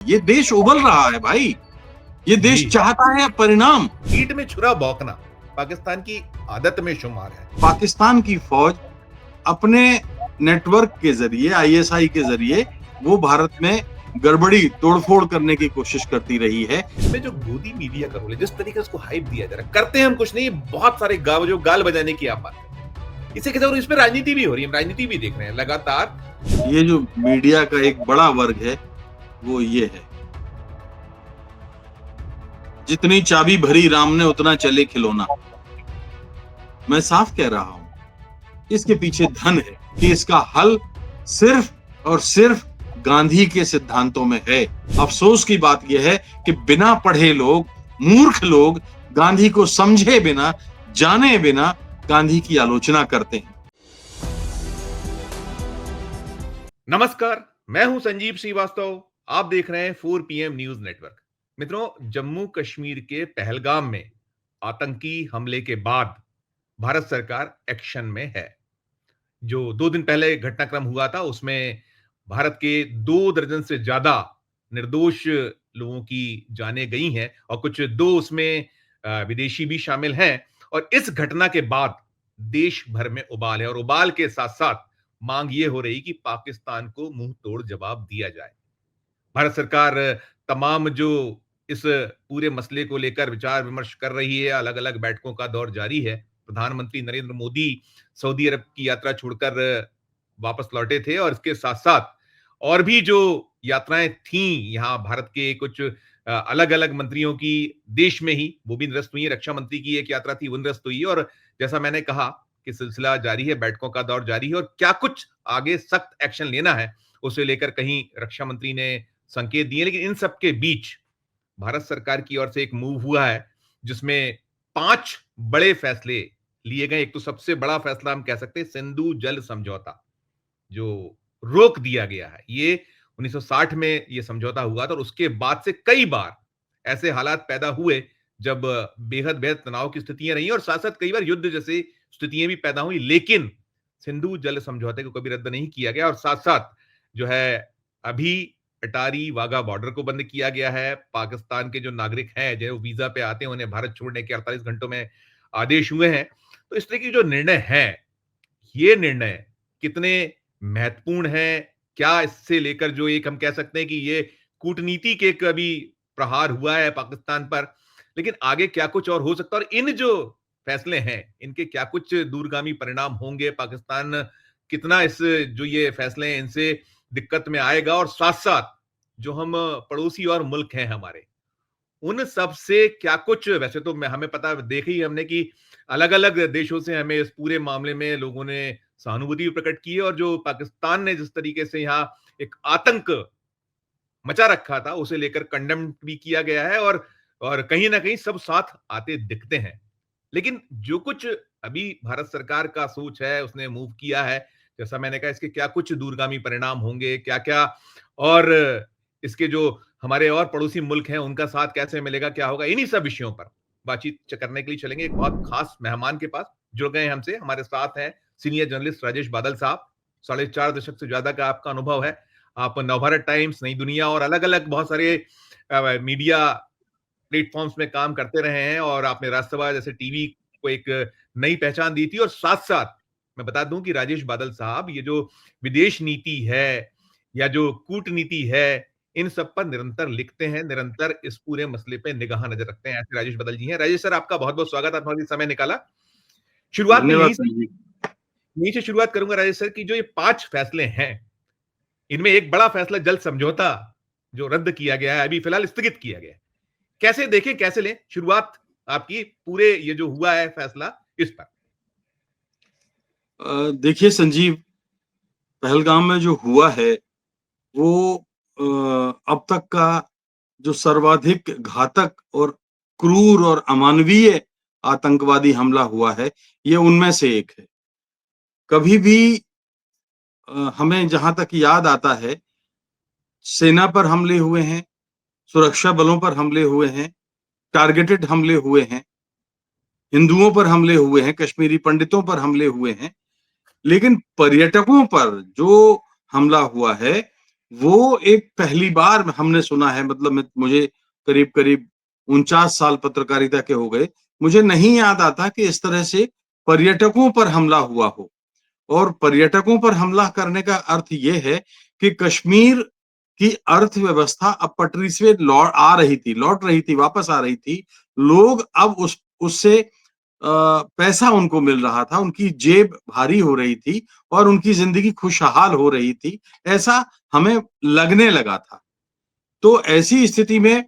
ये देश उबल रहा है भाई। ये देश चाहता है परिणाम। ईंट में छुरा भौंकना पाकिस्तान की आदत में शुमार है। पाकिस्तान की फौज अपने नेटवर्क के जरिए, आईएसआई के जरिए वो भारत में गड़बड़ी तोड़फोड़ करने की कोशिश करती रही है। इसमें जो गोदी मीडिया का रोल है, जिस तरीके से उसको हाइप दिया जा रहा है, करते हैं हम कुछ नहीं, बहुत सारे गाल बजाने की आप बात है। इसे कहते हैं, इसमें राजनीति भी हो रही है, राजनीति भी देख रहे हैं लगातार। ये जो मीडिया का एक बड़ा वर्ग है वो ये है, जितनी चाबी भरी राम ने उतना चले खिलौना। मैं साफ कह रहा हूं, इसके पीछे धन है कि इसका हल सिर्फ और सिर्फ गांधी के सिद्धांतों में है। अफसोस की बात यह है कि बिना पढ़े लोग, मूर्ख लोग गांधी को समझे बिना, जाने बिना गांधी की आलोचना करते हैं। नमस्कार, मैं हूं संजीव श्रीवास्तव। आप देख रहे हैं 4 PM न्यूज नेटवर्क। मित्रों, जम्मू कश्मीर के पहलगाम में आतंकी हमले के बाद भारत सरकार एक्शन में है। जो 2 दिन पहले घटनाक्रम हुआ था, उसमें भारत के 2 दर्जन से ज्यादा निर्दोष लोगों की जानें गई हैं और कुछ 2 उसमें विदेशी भी शामिल हैं। और इस घटना के बाद देश भर में उबाल है और उबाल के साथ साथ मांग ये हो रही कि पाकिस्तान को मुंह तोड़ जवाब दिया जाए। भारत सरकार तमाम जो इस पूरे मसले को लेकर विचार विमर्श कर रही है, अलग अलग बैठकों का दौर जारी है। प्रधानमंत्री नरेंद्र मोदी सऊदी अरब की यात्रा छोड़कर वापस लौटे थे और इसके साथ साथ और भी जो यात्राएं थीं, यहाँ भारत के कुछ अलग अलग मंत्रियों की देश में ही वो भी निरस्त हुई। रक्षा मंत्री की एक यात्रा थी, वो निरस्त हुई। और जैसा मैंने कहा कि सिलसिला जारी है, बैठकों का दौर जारी है और क्या कुछ आगे सख्त एक्शन लेना है उसे लेकर कहीं रक्षा मंत्री ने संकेत दिए। लेकिन इन सब के बीच भारत सरकार की ओर से एक मूव हुआ है जिसमें 5 बड़े फैसले लिए गए। एक तो सबसे बड़ा फैसला हम कह सकते हैं, सिंधु जल समझौता जो रोक दिया गया है। ये 1960 में ये समझौता हुआ था और उसके बाद से कई बार ऐसे हालात पैदा हुए जब बेहद बेहद तनाव की स्थितियां रही और साथ साथ कई बार युद्ध जैसी स्थितियां भी पैदा हुई। लेकिन सिंधु जल समझौते को कभी रद्द नहीं किया गया और साथ साथ जो है अभी अटारी वाघा बॉर्डर को बंद किया गया है। पाकिस्तान के जो नागरिक हैं, जो वीजा पे आते हैं, उन्हें भारत छोड़ने के 48 घंटों में आदेश हुए हैं। तो इस तरह की जो निर्णय है, ये निर्णय कितने महत्वपूर्ण है, क्या इससे लेकर जो एक हम कह सकते हैं कि ये कूटनीति के एक अभी प्रहार हुआ है पाकिस्तान पर, लेकिन आगे क्या कुछ और हो सकता है और इन जो फैसले हैं, इनके क्या कुछ दूरगामी परिणाम होंगे, पाकिस्तान कितना इस जो ये फैसले हैं इनसे दिक्कत में आएगा और साथ साथ जो हम पड़ोसी और मुल्क हैं हमारे, उन सब से क्या कुछ। वैसे तो हमें पता, देखे ही हमने कि अलग अलग देशों से हमें इस पूरे मामले में लोगों ने सहानुभूति भी प्रकट की है और जो पाकिस्तान ने जिस तरीके से यहाँ एक आतंक मचा रखा था उसे लेकर कंडेम भी किया गया है और कहीं ना कहीं सब साथ आते दिखते हैं। लेकिन जो कुछ अभी भारत सरकार का सोच है, उसने मूव किया है, जैसा मैंने कहा, इसके क्या कुछ दूरगामी परिणाम होंगे, क्या क्या, और इसके जो हमारे और पड़ोसी मुल्क हैं उनका साथ कैसे मिलेगा, क्या होगा, इन्हीं सब विषयों पर बातचीत करने के लिए चलेंगे एक बहुत खास मेहमान के पास। जुड़ गए हमसे, हमारे साथ हैं सीनियर जर्नलिस्ट राजेश बादल साहब। 4.5 दशक से ज्यादा का आपका अनुभव है। आप नवभारत टाइम्स, नई दुनिया और अलग अलग बहुत सारे मीडिया प्लेटफॉर्म्स में काम करते रहे हैं और आपने राज्यसभा जैसे टीवी को एक नई पहचान दी थी। और साथ साथ मैं बता दूं कि राजेश बादल साहब ये जो विदेश नीति है या जो कूटनीति है, इन सब पर निरंतर लिखते हैं, निरंतर इस पूरे मसले पे निगाह नजर रखते हैं। ऐसे राजेश बादल जी हैं। राजेश सर, आपका बहुत बहुत स्वागत, आपने समय निकाला। शुरुआत में धन्यवाद संजीव। यहीं से शुरुआत करूंगा राजेश सर की जो ये 5 फैसले हैं, इनमें एक बड़ा फैसला जल समझौता जो रद्द किया गया है, अभी फिलहाल स्थगित किया गया है। कैसे देखें, कैसे लें शुरुआत आपकी पूरे ये जो हुआ है फैसला इस पर? देखिए संजीव, पहलगाम में जो हुआ है वो अब तक का जो सर्वाधिक घातक और क्रूर और अमानवीय आतंकवादी हमला हुआ है, ये उनमें से एक है। कभी भी हमें जहां तक याद आता है, सेना पर हमले हुए हैं, सुरक्षा बलों पर हमले हुए हैं, टारगेटेड हमले हुए हैं, हिंदुओं पर हमले हुए हैं, कश्मीरी पंडितों पर हमले हुए हैं, लेकिन पर्यटकों पर जो हमला हुआ है वो एक पहली बार हमने सुना है, मतलब मुझे करीब करीब 49 साल पत्रकारिता के हो गए, मुझे नहीं याद आता कि इस तरह से पर्यटकों पर हमला हुआ हो। और पर्यटकों पर हमला करने का अर्थ ये है कि कश्मीर की अर्थव्यवस्था अब पटरी से लौट रही थी, वापस आ रही थी। लोग अब उससे पैसा उनको मिल रहा था, उनकी जेब भारी हो रही थी और उनकी जिंदगी खुशहाल हो रही थी, ऐसा हमें लगने लगा था। तो ऐसी स्थिति में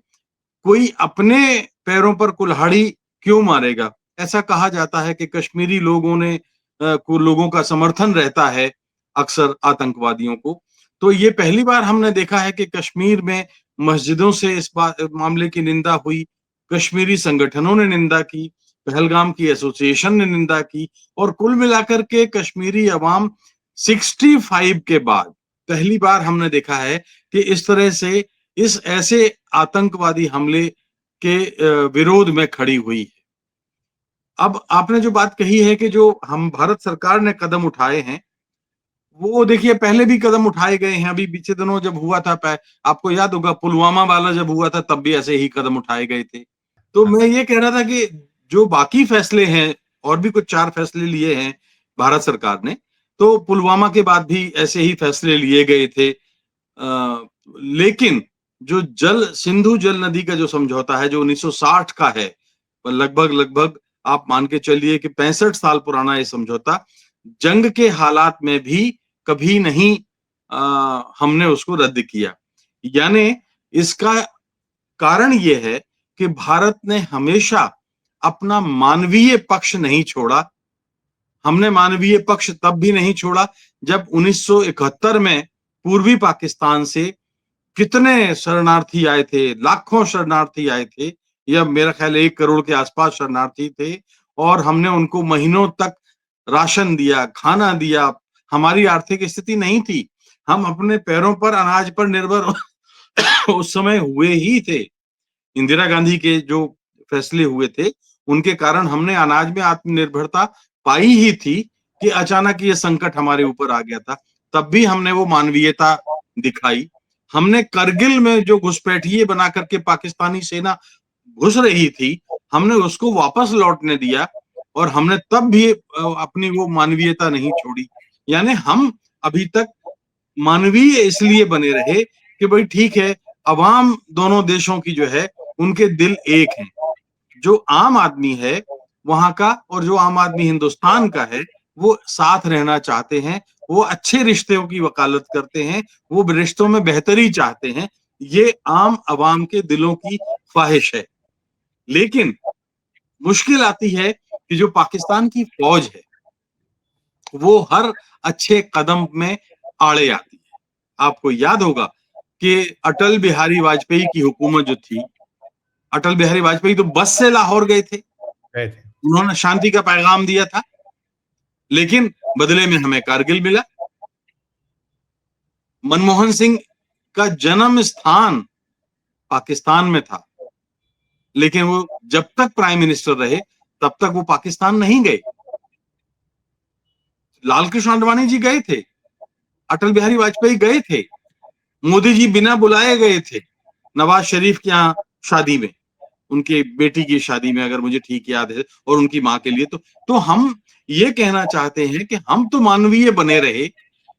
कोई अपने पैरों पर कुल्हाड़ी क्यों मारेगा? ऐसा कहा जाता है कि कश्मीरी लोगों का समर्थन रहता है अक्सर आतंकवादियों को। तो ये पहली बार हमने देखा है कि कश्मीर में मस्जिदों से इस मामले की निंदा हुई, कश्मीरी संगठनों ने निंदा की, पहलगाम की एसोसिएशन ने निंदा की, और कुल मिलाकर के कश्मीरी अवाम 65 के बाद पहली बार हमने देखा है कि इस तरह से इस ऐसे आतंकवादी हमले के विरोध में खड़ी हुई है। अब आपने जो बात कही है कि जो हम भारत सरकार ने कदम उठाए हैं, वो देखिए पहले भी कदम उठाए गए हैं। अभी बीते दिनों जब हुआ था, आपको याद होगा पुलवामा वाला जब हुआ था, तब भी ऐसे ही कदम उठाए गए थे। तो मैं ये कह रहा था कि जो बाकी फैसले हैं, और भी कुछ 4 फैसले लिए हैं भारत सरकार ने, तो पुलवामा के बाद भी ऐसे ही फैसले लिए गए थे। लेकिन जो जल सिंधु जल नदी का जो समझौता है, जो 1960 का है, लगभग लगभग आप मान के चलिए कि 65 साल पुराना ये समझौता, जंग के हालात में भी कभी नहीं हमने उसको रद्द किया। यानी इसका कारण ये है कि भारत ने हमेशा अपना मानवीय पक्ष नहीं छोड़ा। हमने मानवीय पक्ष तब भी नहीं छोड़ा जब 1971 में पूर्वी पाकिस्तान से कितने शरणार्थी आए थे, लाखों शरणार्थी आए थे, या मेरा ख्याल 1 करोड़ के आसपास शरणार्थी थे, और हमने उनको महीनों तक राशन दिया, खाना दिया। हमारी आर्थिक स्थिति नहीं थी, हम अपने पैरों पर, अनाज पर निर्भर उस समय हुए ही थे। इंदिरा गांधी के जो फैसले हुए थे, उनके कारण हमने अनाज में आत्मनिर्भरता पाई ही थी कि अचानक ये संकट हमारे ऊपर आ गया था। तब भी हमने वो मानवीयता दिखाई। हमने करगिल में जो घुसपैठिए बना करके पाकिस्तानी सेना घुस रही थी, हमने उसको वापस लौटने दिया, और हमने तब भी अपनी वो मानवीयता नहीं छोड़ी। यानी हम अभी तक मानवीय इसलिए बने रहे कि भाई ठीक है, अवाम दोनों देशों की जो है, उनके दिल एक हैं। जो आम आदमी है वहां का, और जो आम आदमी हिंदुस्तान का है, वो साथ रहना चाहते हैं, वो अच्छे रिश्तों की वकालत करते हैं, वो रिश्तों में बेहतरी चाहते हैं। ये आम अवाम के दिलों की ख्वाहिश है। लेकिन मुश्किल आती है कि जो पाकिस्तान की फौज है, वो हर अच्छे कदम में आड़े आती है। आपको याद होगा कि अटल बिहारी वाजपेयी की हुकूमत जो थी, अटल बिहारी वाजपेयी तो बस से लाहौर गए थे, गए थे। उन्होंने शांति का पैगाम दिया था, लेकिन बदले में हमें कारगिल मिला। मनमोहन सिंह का जन्म स्थान पाकिस्तान में था, लेकिन वो जब तक प्राइम मिनिस्टर रहे, तब तक वो पाकिस्तान नहीं गए। लाल कृष्ण आडवाणी जी गए थे, अटल बिहारी वाजपेयी गए थे, मोदी जी बिना बुलाए गए थे नवाज शरीफ के यहाँ शादी में, उनकी बेटी की शादी में, अगर मुझे ठीक याद है, और उनकी माँ के लिए। तो हम ये कहना चाहते हैं कि हम तो मानवीय बने रहे,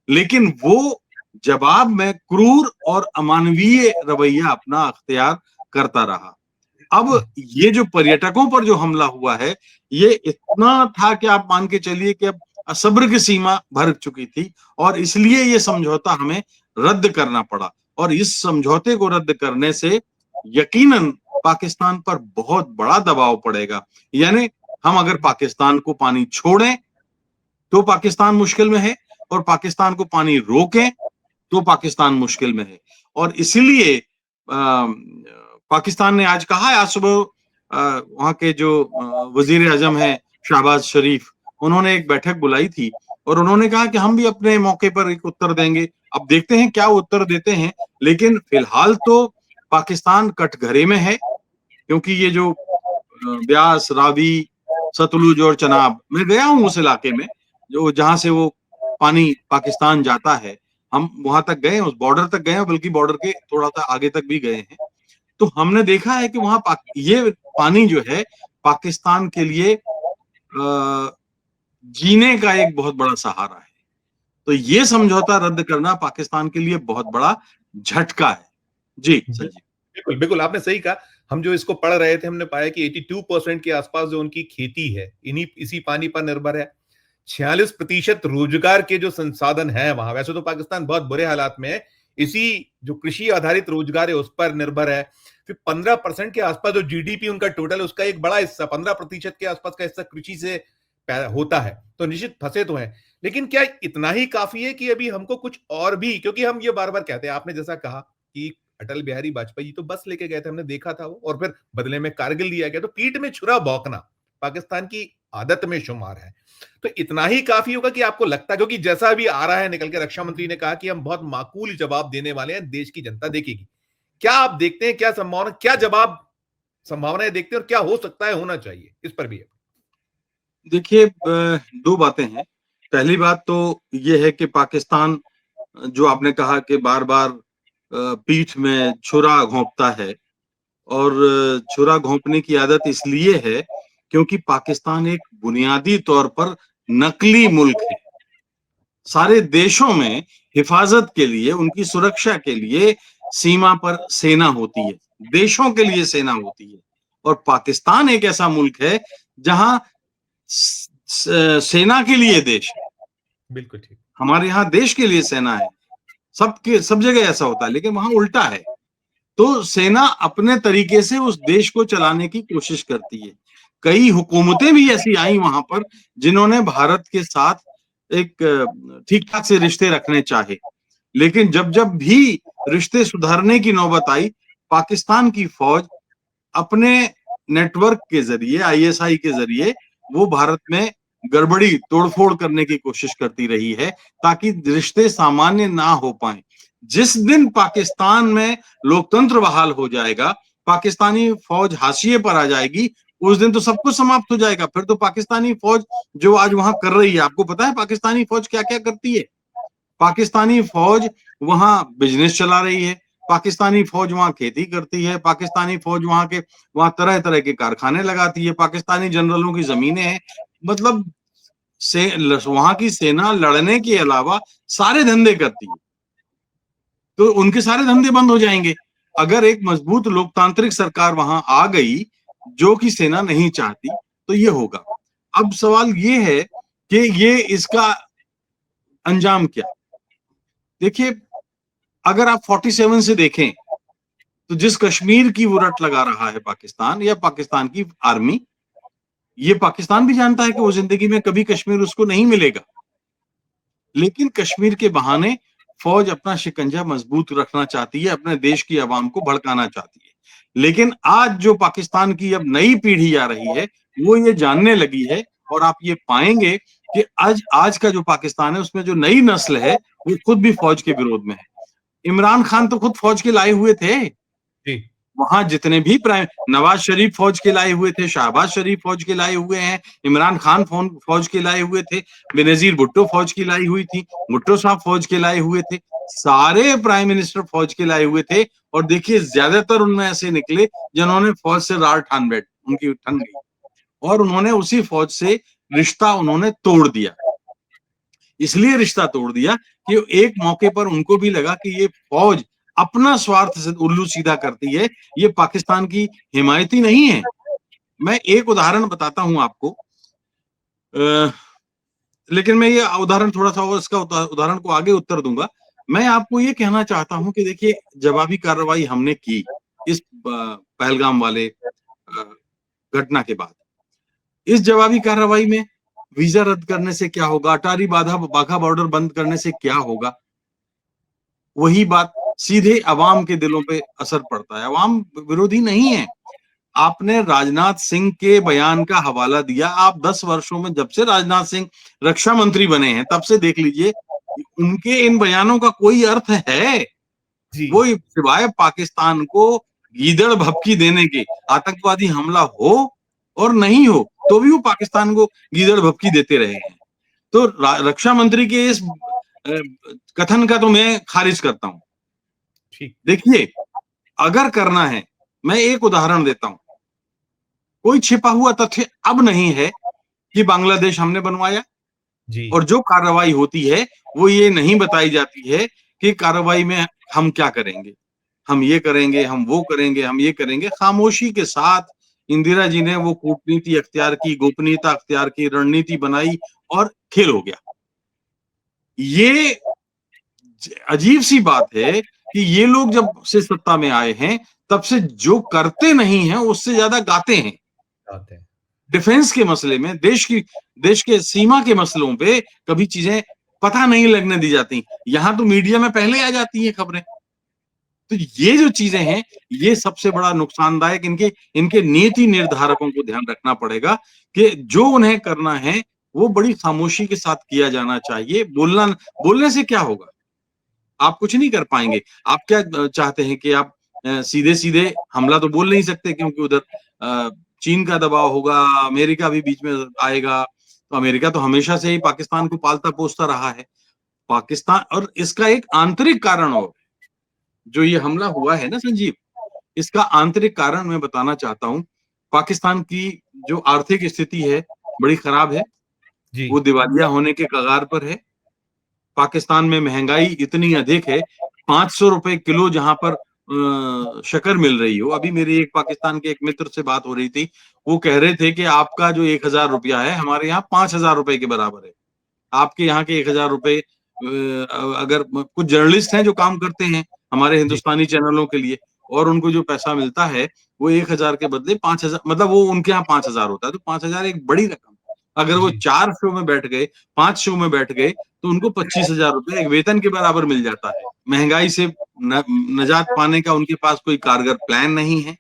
लेकिन वो जवाब में क्रूर और अमानवीय रवैया अपना अख्तियार करता रहा। अब ये जो पर्यटकों पर जो हमला हुआ है, ये इतना था कि आप मान के चलिए कि अब सब्र की सीमा भर चुकी थी, और इसलिए ये समझौता हमें रद्द करना पड़ा। और इस समझौते को रद्द करने से यकीनन पाकिस्तान पर बहुत बड़ा दबाव पड़ेगा। यानी हम अगर पाकिस्तान को पानी छोड़ें तो पाकिस्तान मुश्किल में है, और पाकिस्तान को पानी रोकें तो पाकिस्तान मुश्किल में है। और इसीलिए पाकिस्तान ने आज कहा है, आज सुबह वहां के जो वजीर आजम है शहबाज शरीफ, उन्होंने एक बैठक बुलाई थी, और उन्होंने कहा कि हम भी अपने मौके पर एक उत्तर देंगे। अब देखते हैं क्या उत्तर देते हैं, लेकिन फिलहाल तो पाकिस्तान कटघरे में है, क्योंकि ये जो ब्यास, रावी, सतलुज और चनाब, मैं गया हूं उस इलाके में, जो जहां से वो पानी पाकिस्तान जाता है। हम वहां तक गए, उस बॉर्डर तक गए, बल्कि बॉर्डर के थोड़ा सा आगे तक भी गए हैं। तो हमने देखा है कि वहां ये पानी जो है पाकिस्तान के लिए जीने का एक बहुत बड़ा सहारा है। तो ये समझौता रद्द करना पाकिस्तान के लिए बहुत बड़ा झटका है। जी संजीव। बिल्कुल बिल्कुल, आपने सही कहा। हम जो इसको पढ़ रहे थे, हमने पाया कि 82% के आसपास जो उनकी खेती है इसी पानी पर निर्भर है। 46% रोजगार के जो संसाधन है वहां, वैसे तो पाकिस्तान बहुत बुरे हालात में है, इसी जो कृषि आधारित रोजगार है उस पर निर्भर है। फिर 15% के आसपास जो जीडीपी उनका टोटल है, उसका एक बड़ा हिस्सा, 15% के आसपास का हिस्सा कृषि से होता है। तो निश्चित फंसे तो हैं, लेकिन क्या इतना ही काफी है कि अभी हमको कुछ और भी, क्योंकि हम ये बार बार कहते हैं, आपने जैसा कहा कि अटल बिहारी वाजपेयी जी तो बस लेके गए थे, हमने देखा था वो, और फिर बदले में कारगिल दिया गया। तो पीठ में छुरा भौंकना पाकिस्तान की आदत में शुमार है। तो इतना ही काफी होगा कि आपको लगता है, क्योंकि जैसा अभी आ रहा है निकल के, रक्षा मंत्री ने कहा कि हम बहुत माकूल जवाब देने वाले हैं, देश की जनता देखेगी। क्या आप देखते हैं, क्या संभावना, क्या जवाब संभावनाएं देखते हैं, और क्या हो सकता है होना चाहिए, इस पर भी है। देखिए, दो बातें हैं। पहली बात तो ये है कि पाकिस्तान, जो आपने कहा कि बार बार पीठ में छुरा घोंपता है, और छुरा घोंपने की आदत इसलिए है क्योंकि पाकिस्तान एक बुनियादी तौर पर नकली मुल्क है। सारे देशों में हिफाजत के लिए, उनकी सुरक्षा के लिए सीमा पर सेना होती है, देशों के लिए सेना होती है। और पाकिस्तान एक ऐसा मुल्क है जहां सेना के लिए देश है। बिल्कुल ठीक। हमारे यहाँ देश के लिए सेना है, सब जगह ऐसा होता है, लेकिन वहां उल्टा है। तो सेना अपने तरीके से उस देश को चलाने की कोशिश करती है। कई हुकूमतें भी ऐसी आई वहां पर जिन्होंने भारत के साथ एक ठीक ठाक से रिश्ते रखने चाहे, लेकिन जब जब भी रिश्ते सुधारने की नौबत आई, पाकिस्तान की फौज अपने नेटवर्क के जरिए, आईएसआई के जरिए, वो भारत में गड़बड़ी तोड़फोड़ करने की कोशिश करती रही है, ताकि रिश्ते सामान्य ना हो पाए। जिस दिन पाकिस्तान में लोकतंत्र बहाल हो जाएगा, पाकिस्तानी फौज हाशिए पर आ जाएगी, उस दिन तो सब कुछ समाप्त हो जाएगा। फिर तो पाकिस्तानी फौज जो आज वहां कर रही है, आपको पता है पाकिस्तानी फौज क्या क्या करती है? पाकिस्तानी फौज वहां बिजनेस चला रही है, पाकिस्तानी फौज वहां खेती करती है, पाकिस्तानी फौज वहां तरह तरह के कारखाने लगाती है, पाकिस्तानी जनरलों की जमीनें हैं। मतलब से वहां की सेना लड़ने के अलावा सारे धंधे करती है। तो उनके सारे धंधे बंद हो जाएंगे अगर एक मजबूत लोकतांत्रिक सरकार वहां आ गई, जो कि सेना नहीं चाहती। तो ये होगा। अब सवाल ये है कि ये इसका अंजाम क्या? देखिए, अगर आप 47 से देखें, तो जिस कश्मीर की वो रट लगा रहा है पाकिस्तान या पाकिस्तान की आर्मी, ये पाकिस्तान भी जानता है कि वो जिंदगी में कभी कश्मीर उसको नहीं मिलेगा, लेकिन कश्मीर के बहाने फौज अपना शिकंजा मजबूत रखना चाहती है, अपने देश की आवाम को भड़काना चाहती है। लेकिन आज जो पाकिस्तान की अब नई पीढ़ी आ रही है, वो ये जानने लगी है, और आप ये पाएंगे कि आज आज का जो पाकिस्तान है, उसमें जो नई नस्ल है, वो खुद भी फौज के विरोध में है। इमरान खान तो खुद फौज के लाए हुए थे। जी। वहां जितने भी प्राइम, नवाज शरीफ फौज के लाए हुए थे, शहबाज शरीफ फौज के लाए हुए हैं, इमरान खान फौज के लाए हुए थे, बेनजीर भुट्टो फौज की लाई हुई थी, भुट्टो साहब फौज के लाए हुए थे, सारे प्राइम मिनिस्टर फौज के लाए हुए थे। और देखिए, ज्यादातर उनमें ऐसे निकले जिन्होंने फौज से रार उनकी ठन गई, और उन्होंने उसी फौज से रिश्ता उन्होंने तोड़ दिया। इसलिए रिश्ता तोड़ दिया कि एक मौके पर उनको भी लगा कि ये फौज अपना स्वार्थ से उल्लू सीधा करती है, ये पाकिस्तान की हिमायती नहीं है। मैं एक उदाहरण बताता हूं आपको, लेकिन मैं ये उदाहरण थोड़ा सा, और इसका उदाहरण को आगे उत्तर दूंगा। मैं आपको ये कहना चाहता हूं कि देखिए, जवाबी कार्रवाई हमने की इस पहलगाम वाले घटना के बाद। इस जवाबी कार्रवाई में वीजा रद्द करने से क्या होगा, अटारी बाघा बॉर्डर बंद करने से क्या होगा? वही बात सीधे अवाम के दिलों पे असर पड़ता है। अवाम विरोधी नहीं है। आपने राजनाथ सिंह के बयान का हवाला दिया। आप 10 वर्षों में, जब से राजनाथ सिंह रक्षा मंत्री बने हैं, तब से देख लीजिए, उनके इन बयानों का कोई अर्थ है? जी। वो सिवाय पाकिस्तान को गीदड़ भभकी देने के, आतंकवादी हमला हो और नहीं हो, तो भी वो पाकिस्तान को गीदड़ भभकी देते रहे हैं। तो रक्षा मंत्री के इस कथन का तो मैं खारिज करता हूं। ठीक। देखिए, अगर करना है, मैं एक उदाहरण देता हूं। कोई छिपा हुआ तथ्य अब नहीं है कि बांग्लादेश हमने बनवाया, जी। और जो कार्रवाई होती है वो ये नहीं बताई जाती है कि कार्रवाई में हम क्या करेंगे, हम ये करेंगे, हम वो करेंगे, हम ये करेंगे। खामोशी के साथ इंदिरा जी ने वो कूटनीति अख्तियार की, गोपनीयता अख्तियार की, रणनीति बनाई और खेल हो गया। ये अजीब सी बात है कि ये लोग जब से सत्ता में आए हैं, तब से जो करते नहीं हैं उससे ज्यादा गाते हैं। आते हैं। डिफेंस के मसले में, देश के सीमा के मसलों पे कभी चीजें पता नहीं लगने दी जाती। यहां तो मीडिया में पहले आ जाती हैं खबरें। तो ये जो चीजें हैं, ये सबसे बड़ा नुकसानदायक, इनके इनके नीति निर्धारकों को ध्यान रखना पड़ेगा कि जो उन्हें करना है वो बड़ी खामोशी के साथ किया जाना चाहिए। बोलने से क्या होगा? आप कुछ नहीं कर पाएंगे। आप क्या चाहते हैं कि आप सीधे सीधे हमला तो बोल नहीं सकते, क्योंकि उधर चीन का दबाव होगा, अमेरिका भी बीच में आएगा। तो अमेरिका तो हमेशा से ही पाकिस्तान को पालता पोसता रहा है। पाकिस्तान, और इसका एक आंतरिक कारण, और जो ये हमला हुआ है ना संजीव, इसका आंतरिक कारण मैं बताना चाहता हूं। पाकिस्तान की जो आर्थिक स्थिति है बड़ी खराब है, जी। वो दिवालिया होने के कगार पर है। पाकिस्तान में महंगाई इतनी अधिक है, 500 रुपए किलो जहां पर शक्कर मिल रही हो। अभी मेरी एक पाकिस्तान के एक मित्र से बात हो रही थी, वो कह रहे थे कि आपका जो 1000 रुपया है, हमारे यहाँ 5000 रुपए के बराबर है। आपके यहाँ के 1000 रुपए, अगर कुछ जर्नलिस्ट हैं जो काम करते हैं हमारे जी। हिंदुस्तानी चैनलों के लिए, और उनको जो पैसा मिलता है वो 1000 के बदले 5000, मतलब वो उनके यहाँ 5000 होता है। तो 5000 एक बड़ी रकम। अगर वो जी। 4 शो में बैठ गए, 5 शो में बैठ गए, तो उनको 25,000 रुपए एक वेतन के बराबर मिल जाता है। महंगाई से नजात पाने का उनके पास कोई कारगर प्लान नहीं है।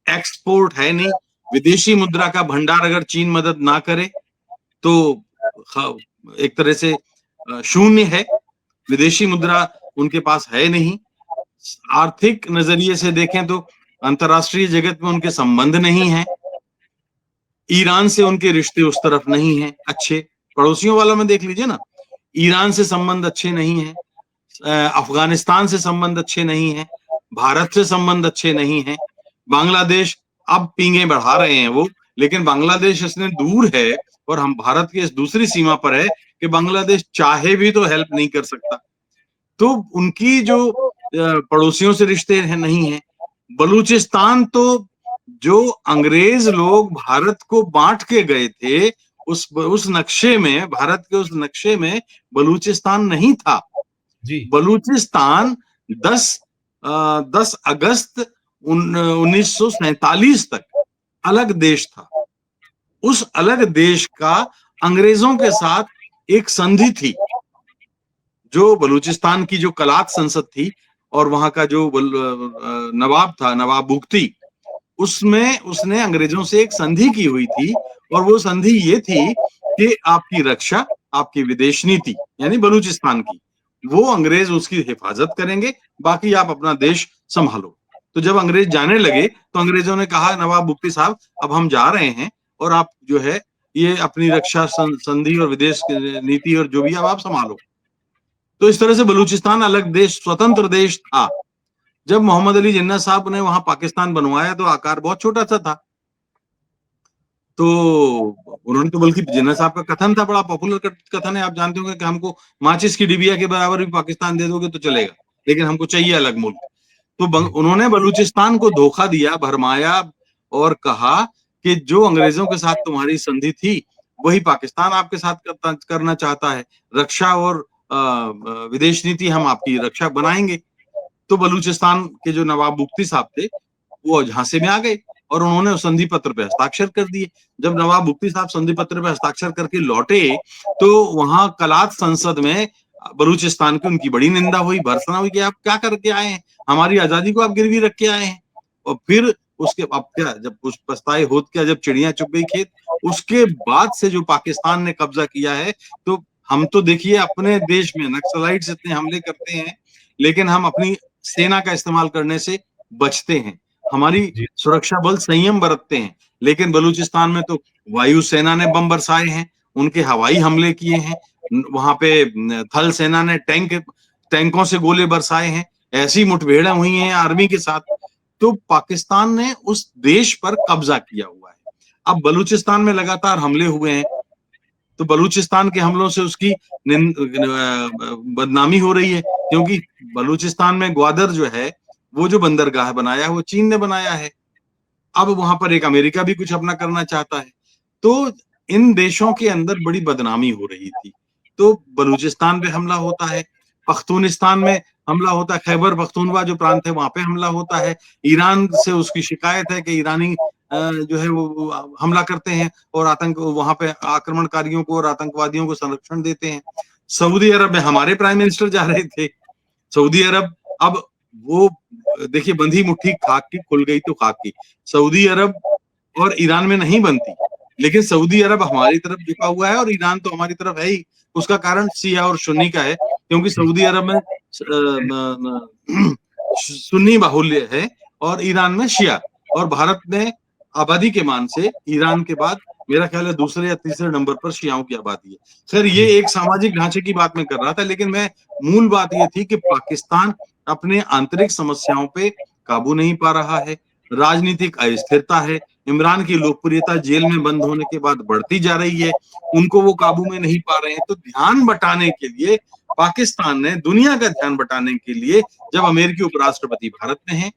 एक्सपोर्ट है नहीं। विदेशी मुद्रा का भंडार अगर चीन मदद ना करे तो एक तरह से शून्य है। विदेशी मुद्रा उनके पास है नहीं। आर्थिक नजरिए से देखें तो अंतरराष्ट्रीय जगत में उनके संबंध नहीं है। ईरान से उनके रिश्ते उस तरफ नहीं है अच्छे। पड़ोसियों वाला में देख लीजिए ना, ईरान से संबंध अच्छे नहीं है, अफगानिस्तान से संबंध अच्छे नहीं है, भारत से संबंध अच्छे नहीं है। बांग्लादेश अब पींगे बढ़ा रहे हैं वो, लेकिन बांग्लादेश इसने दूर है, और हम भारत की इस दूसरी सीमा पर है कि बांग्लादेश चाहे भी तो हेल्प नहीं कर सकता। तो उनकी जो पड़ोसियों से रिश्ते हैं नहीं है। बलूचिस्तान तो जो अंग्रेज लोग भारत को बांट के गए थे, उस नक्शे में, भारत के उस नक्शे में बलूचिस्तान नहीं था। जी। बलूचिस्तान 10 अगस्त 1947 तक अलग देश था। उस अलग देश का अंग्रेजों के साथ एक संधि थी। जो बलूचिस्तान की जो कलात संसद थी और वहां का जो नवाब था, नवाब बुगटी, उसमें उसने अंग्रेजों से एक संधि की हुई थी, और वो संधि ये थी कि आपकी रक्षा, आपकी विदेश नीति, यानी बलूचिस्तान की, वो अंग्रेज उसकी हिफाजत करेंगे, बाकी आप अपना देश संभालो। तो जब अंग्रेज जाने लगे तो अंग्रेजों ने कहा, नवाब बुगटी साहब अब हम जा रहे हैं, और आप जो है ये अपनी रक्षा संधि और विदेश नीति और जो भी आप संभालो। तो इस तरह से बलूचिस्तान अलग देश, स्वतंत्र देश था। जब मोहम्मद अली जिन्ना साहब ने वहां पाकिस्तान बनवाया तो आकार बहुत छोटा सा था। तो उन्होंने तो, बल्कि जिन्ना साहब का कथन था, बड़ा पॉपुलर कथन है, आप जानते होंगे कि हमको माचिस की डिबिया के बराबर भी पाकिस्तान दे दोगे तो चलेगा, लेकिन हमको चाहिए अलग मुल्क। तो जी। उन्होंने बलूचिस्तान को धोखा दिया, भरमाया, और कहा कि जो अंग्रेजों के साथ तुम्हारी संधि थी वही पाकिस्तान आपके साथ करना चाहता है। रक्षा और विदेश नीति हम आपकी रक्षा बनाएंगे। तो बलूचिस्तान के जो नवाब बुख्ती साहब थे वो झांसे में आ गए, और उन्होंने उस संधि पत्र पे हस्ताक्षर कर दिए। जब नवाब बुख्ती साहब संधि पत्र पे हस्ताक्षर करके लौटे तो वहां कलात संसद में बलूचिस्तान की उनकी बड़ी निंदा हुई, भर्त्सना हुई कि आप क्या करके आए हैं, हमारी आजादी को आप गिरवी रख के आए हैं। और फिर उसके अब क्या, जब उस पछताए होत क्या, जब चिड़िया चुग गई खेत, उसके बाद से जो पाकिस्तान ने कब्जा किया है, तो हम तो देखिए अपने देश में नक्सलाइट्स इतने हमले करते हैं, लेकिन हम अपनी सेना का इस्तेमाल करने से बचते हैं। हमारी जी। सुरक्षा बल संयम बरतते हैं। लेकिन बलूचिस्तान में तो वायुसेना ने बम बरसाए हैं, उनके हवाई हमले किए हैं, वहां पे थल सेना ने टैंकों से गोले बरसाए हैं, ऐसी मुठभेड़ें हुई हैं आर्मी के साथ। तो पाकिस्तान ने उस देश पर कब्जा किया हुआ है। अब बलूचिस्तान में लगातार हमले हुए हैं, तो बलूचिस्तान के हमलों से उसकी बदनामी हो रही है, क्योंकि बलूचिस्तान में ग्वादर जो है, वो जो बंदरगाह बनाया है वो चीन ने बनाया है। अब वहां पर एक अमेरिका भी कुछ अपना करना चाहता है। तो इन देशों के अंदर बड़ी बदनामी हो रही थी। तो बलूचिस्तान पे हमला होता है, पख्तूनिस्तान में हमला होता है, खैबर पख्तूनवा जो प्रांत है वहां पे हमला होता है। ईरान से उसकी शिकायत है कि ईरानी जो है वो हमला करते हैं और वहां पे आक्रमणकारियों को और आतंकवादियों को संरक्षण देते हैं। सऊदी अरब में हमारे प्राइम मिनिस्टर जा रहे थे। सऊदी अरब, अब वो देखिए, बंधी मुट्ठी खाक की खुल गई तो खाक की। सऊदी अरब और ईरान में नहीं बनती, लेकिन सऊदी अरब हमारी तरफ झुका हुआ है और ईरान तो हमारी तरफ है ही। उसका कारण शिया और सुन्नी का है, क्योंकि जी, सऊदी अरब में सुन्नी बाहुल्य है और ईरान में शिया। और भारत ने आबादी के मान से ईरान के बाद मेरा ख्याल है दूसरे या तीसरे नंबर पर शियाओं की आबादी है। सर, ये जी, एक सामाजिक ढांचे की बात मैं कर रहा था, लेकिन मैं मूल बात ये थी कि पाकिस्तान अपने आंतरिक समस्याओं पे काबू नहीं पा रहा है, राजनीतिक अस्थिरता है, इमरान की लोकप्रियता जेल में बंद होने के बाद बढ़ती जा रही है, उनको वो काबू में नहीं पा रहे हैं। तो ध्यान बटाने के लिए पाकिस्तान ने, दुनिया का ध्यान बटाने के लिए, जब अमेरिकी उपराष्ट्रपति भारत में है,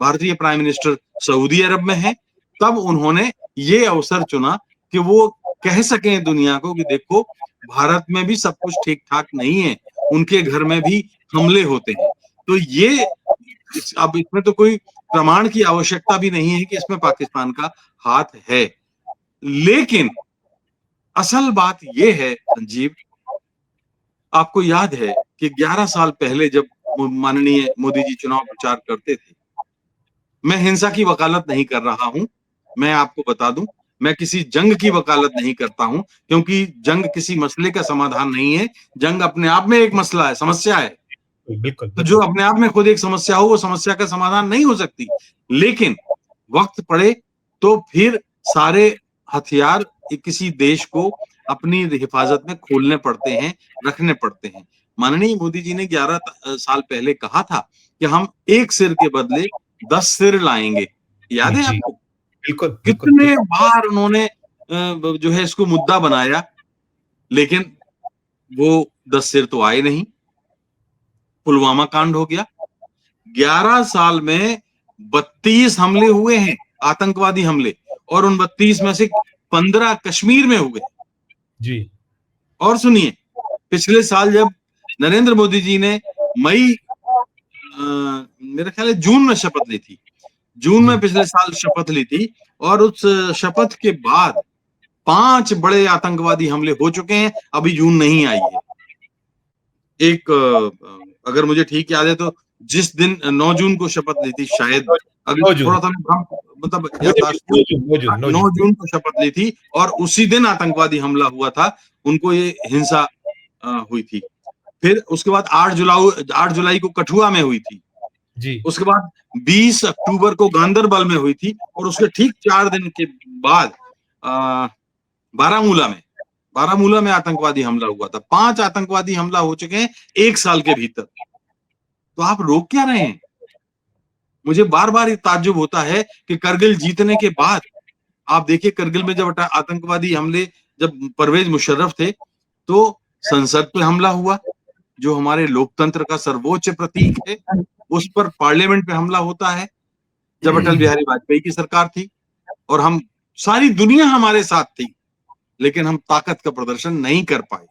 भारतीय प्राइम मिनिस्टर सऊदी अरब में है, तब उन्होंने ये अवसर चुना कि वो कह सकें दुनिया को कि देखो, भारत में भी सब कुछ ठीक ठाक नहीं है, उनके घर में भी हमले होते हैं। तो ये अब इसमें तो कोई प्रमाण की आवश्यकता भी नहीं है कि इसमें पाकिस्तान का हाथ है। लेकिन असल बात यह है संजीव, आपको याद है कि 11 साल पहले जब माननीय मोदी जी चुनाव प्रचार करते थे, मैं हिंसा की वकालत नहीं कर रहा हूं, मैं आपको बता दूं, मैं किसी जंग की वकालत नहीं करता हूं, क्योंकि जंग किसी मसले का समाधान नहीं है। जंग अपने आप में एक मसला है, समस्या है। बिल्कुल, तो जो बिल्कुल। अपने आप में खुद एक समस्या हो, वो समस्या का समाधान नहीं हो सकती। लेकिन वक्त पड़े तो फिर सारे हथियार किसी देश को अपनी हिफाजत में खोलने पड़ते हैं, रखने पड़ते हैं। माननीय मोदी जी ने 11 साल पहले कहा था कि हम एक सिर के बदले 10 सिर लाएंगे। याद है जी, आपको? बिल्कुल, बिल्कुल, कितने बिल्कुल। बार उन्होंने जो है इसको मुद्दा बनाया, लेकिन वो 10 सिर तो आए नहीं। पुलवामा कांड हो गया, 11 साल में 32 हमले हुए हैं, आतंकवादी हमले, और उन 32 में से 15 कश्मीर में हुए। जी, और सुनिए, पिछले साल जब नरेंद्र मोदी जी ने मई मेरा ख्याल है जून में शपथ ली थी, जून में जी, पिछले साल शपथ ली थी, और उस शपथ के बाद 5 बड़े आतंकवादी हमले हो चुके हैं, अभी जून नहीं आई है। एक अगर मुझे ठीक याद है तो जिस दिन 9 जून को शपथ ली थी शायद, 9 अगर 9 जून, थोड़ा सा मतलब मुझे याददाश्त 9 जून, 9 जून, 9 9 जून। जून को शपथ ली थी, और उसी दिन आतंकवादी हमला हुआ था, उनको ये हिंसा हुई थी। फिर उसके बाद 8 जुलाई को कठुआ में हुई थी। जी, उसके बाद 20 अक्टूबर को गांदरबल में हुई थी, और उसके ठीक 4 दिन के बाद बारामूला में बारामूला में आतंकवादी हमला हुआ था। 5 आतंकवादी हमला हो चुके हैं 1 साल के भीतर। तो आप रोक क्या रहे हैं? मुझे बार-बार ये ताज्जुब होता है कि करगिल जीतने के बाद आप देखिए, करगिल में जब आतंकवादी हमले, जब परवेज मुशर्रफ थे, तो संसद पे हमला हुआ, जो हमारे लोकतंत्र का सर्वोच्च प्रतीक है, उस पर पार्लियामेंट पे हमला होता है, जब अटल बिहारी वाजपेयी की सरकार थी, और हम, सारी दुनिया हमारे साथ थी, लेकिन हम ताकत का प्रदर्शन नहीं कर पाए।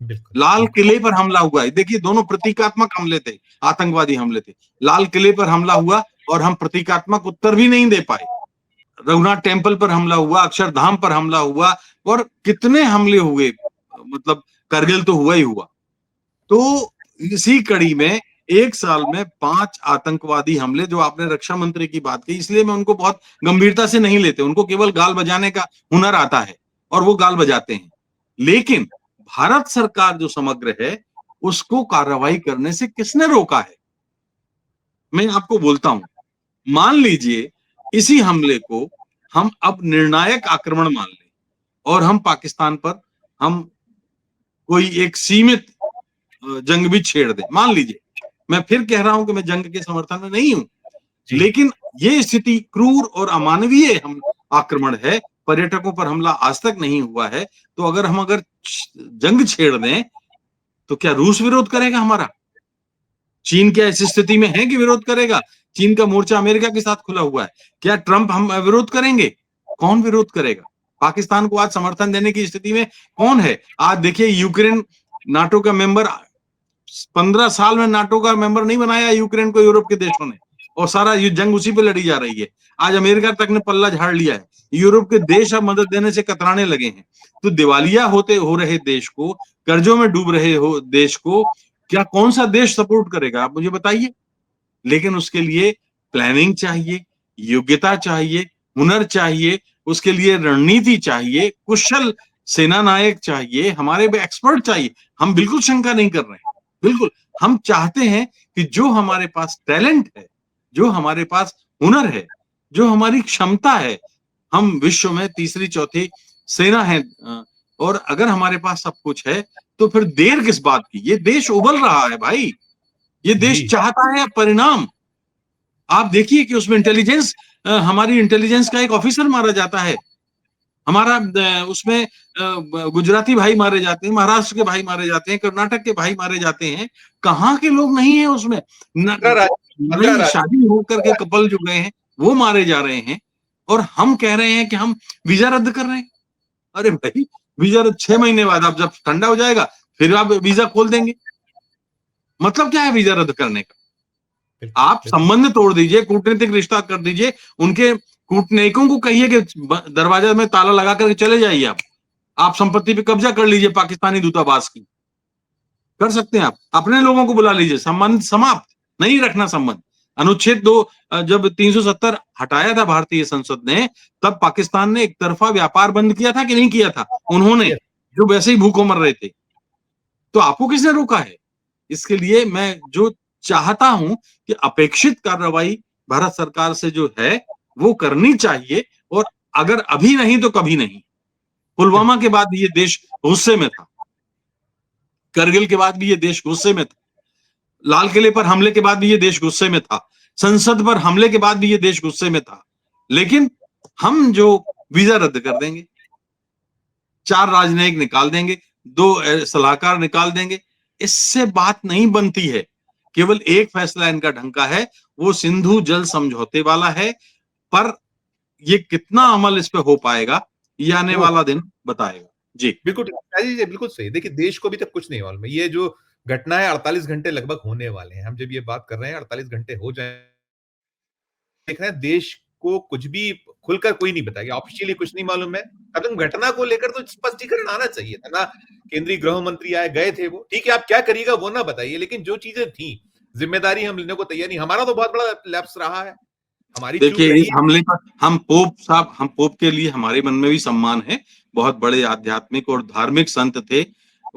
बिल्कुल, लाल बिल्कुल। किले पर हमला हुआ है, देखिए दोनों प्रतीकात्मक हमले थे, आतंकवादी हमले थे। लाल किले पर हमला हुआ और हम प्रतीकात्मक उत्तर भी नहीं दे पाए। रघुनाथ टेम्पल पर हमला हुआ, अक्षरधाम पर हमला हुआ, और कितने हमले हुए, मतलब करगिल तो हुआ ही हुआ। तो इसी कड़ी में 1 साल में 5 आतंकवादी हमले, जो आपने रक्षा मंत्री की बात की, इसलिए मैं उनको बहुत गंभीरता से नहीं लेते, उनको केवल गाल बजाने का हुनर आता है, और वो गाल बजाते हैं। लेकिन भारत सरकार जो समग्र है, उसको कार्रवाई करने से किसने रोका है? मैं आपको बोलता हूं, मान लीजिए इसी हमले को हम अब निर्णायक आक्रमण मान लें, और हम पाकिस्तान पर हम कोई एक सीमित जंग भी छेड़ दे। मान लीजिए, मैं फिर कह रहा हूं कि मैं जंग के समर्थन में नहीं हूं, लेकिन ये स्थिति क्रूर और अमानवीय हम आक्रमण है, पर्यटकों पर हमला आज तक नहीं हुआ है, तो अगर जंग छेड़ दें तो क्या रूस विरोध करेगा हमारा? चीन क्या इस स्थिति में है कि विरोध करेगा? चीन का मोर्चा अमेरिका के साथ खुला हुआ है। क्या ट्रंप हम विरोध करेंगे? कौन विरोध करेगा? पाकिस्तान को आज समर्थन देने की स्थिति में कौन है? आज देखिए, यूक्रेन नाटो का मेंबर, 15 साल में नाटो का मेंबर नहीं बनाया यूक्रेन को यूरोप के देशों ने, और सारा ये जंग उसी पे लड़ी जा रही है। आज अमेरिका तक ने पल्ला झाड़ लिया है, यूरोप के देश अब मदद देने से कतराने लगे हैं। तो दिवालिया हो रहे देश को, कर्जों में डूब रहे हो देश को, क्या कौन सा देश सपोर्ट करेगा, आप मुझे बताइए। लेकिन उसके लिए प्लानिंग चाहिए, योग्यता चाहिए, हुनर चाहिए, उसके लिए रणनीति चाहिए, कुशल सेना नायक चाहिए, हमारे भी एक्सपर्ट चाहिए। हम बिल्कुल शंका नहीं कर रहे हैं, बिल्कुल हम चाहते हैं कि जो हमारे पास टैलेंट है, जो हमारे पास हुनर है, जो हमारी क्षमता है, हम विश्व में तीसरी चौथी सेना है, और अगर हमारे पास सब कुछ है तो फिर देर किस बात की? ये देश उबल रहा है भाई, ये देश चाहता है परिणाम। आप देखिए कि उसमें इंटेलिजेंस, हमारी इंटेलिजेंस का एक ऑफिसर मारा जाता है, हमारा उसमें गुजराती भाई मारे जाते हैं, महाराष्ट्र के भाई मारे जाते हैं, कर्नाटक के भाई मारे जाते हैं। कहाँ के लोग नहीं है उसमें? नई शादी होकर के कपल जो गए हैं वो मारे जा रहे हैं, और हम कह रहे हैं कि हम वीजा रद्द कर रहे हैं। अरे भाई, वीजा 6 महीने बाद, आप जब ठंडा हो जाएगा फिर आप वीजा खोल देंगे। मतलब क्या है वीजा रद्द करने का? आप संबंध तोड़ दीजिए, कूटनीतिक रिश्ता कर दीजिए, उनके कूटनीतिकों को कहिए कि दरवाजा में ताला लगा करके चले जाइए। आप संपत्ति पे कब्जा कर लीजिए पाकिस्तानी दूतावास की, कर सकते हैं। आप अपने लोगों को बुला लीजिए, संबंध समाप्त, नहीं रखना संबंध। अनुच्छेद 2 जब 370 हटाया था भारतीय संसद ने, तब पाकिस्तान ने एक तरफा व्यापार बंद किया था कि नहीं किया था? उन्होंने, जो वैसे ही भूखों मर रहे थे। तो आपको किसने रोका है? इसके लिए मैं जो चाहता हूं कि अपेक्षित कार्रवाई भारत सरकार से जो है वो करनी चाहिए, और अगर अभी नहीं तो कभी नहीं। पुलवामा के बाद ये देश गुस्से में था, करगिल के बाद भी ये देश गुस्से में था, लाल किले पर हमले के बाद भी ये देश गुस्से में था, संसद पर हमले के बाद भी ये देश गुस्से में था। लेकिन हम जो वीजा रद्द कर देंगे, 4 राजनयिक निकाल देंगे, 2 सलाहकार निकाल देंगे, इससे बात नहीं बनती है। केवल एक फैसला इनका ढंका है, वो सिंधु जल समझौते वाला है, पर ये कितना अमल इस पे हो पाएगा ये आने वाला दिन बताएगा। जी बिल्कुल, जी बिल्कुल सही। देखिए, देश को अभी तक कुछ नहीं मालूम है। ये जो घटना है 48 घंटे लगभग होने वाले हैं। हम जब ये बात कर रहे हैं 48 घंटे हो जाए, देख रहे हैं देश को कुछ भी खुलकर कोई नहीं बताएगा, ऑफिशियली कुछ नहीं मालूम है। अब तक घटना को लेकर तो स्पष्टीकरण आना चाहिए था ना। केंद्रीय गृह मंत्री आए, गए थे वो, ठीक है, आप क्या करिएगा वो ना बताइए, लेकिन जो चीजें थी, जिम्मेदारी हम लेने को तैयार नहीं। हमारा तो बहुत बड़ा लैप्स रहा है, हमारी चूक देखिए, रही इस है। हमले पर हम पोप साहब, हम पोप के लिए हमारे मन में भी सम्मान है, बहुत बड़े आध्यात्मिक और धार्मिक संत थे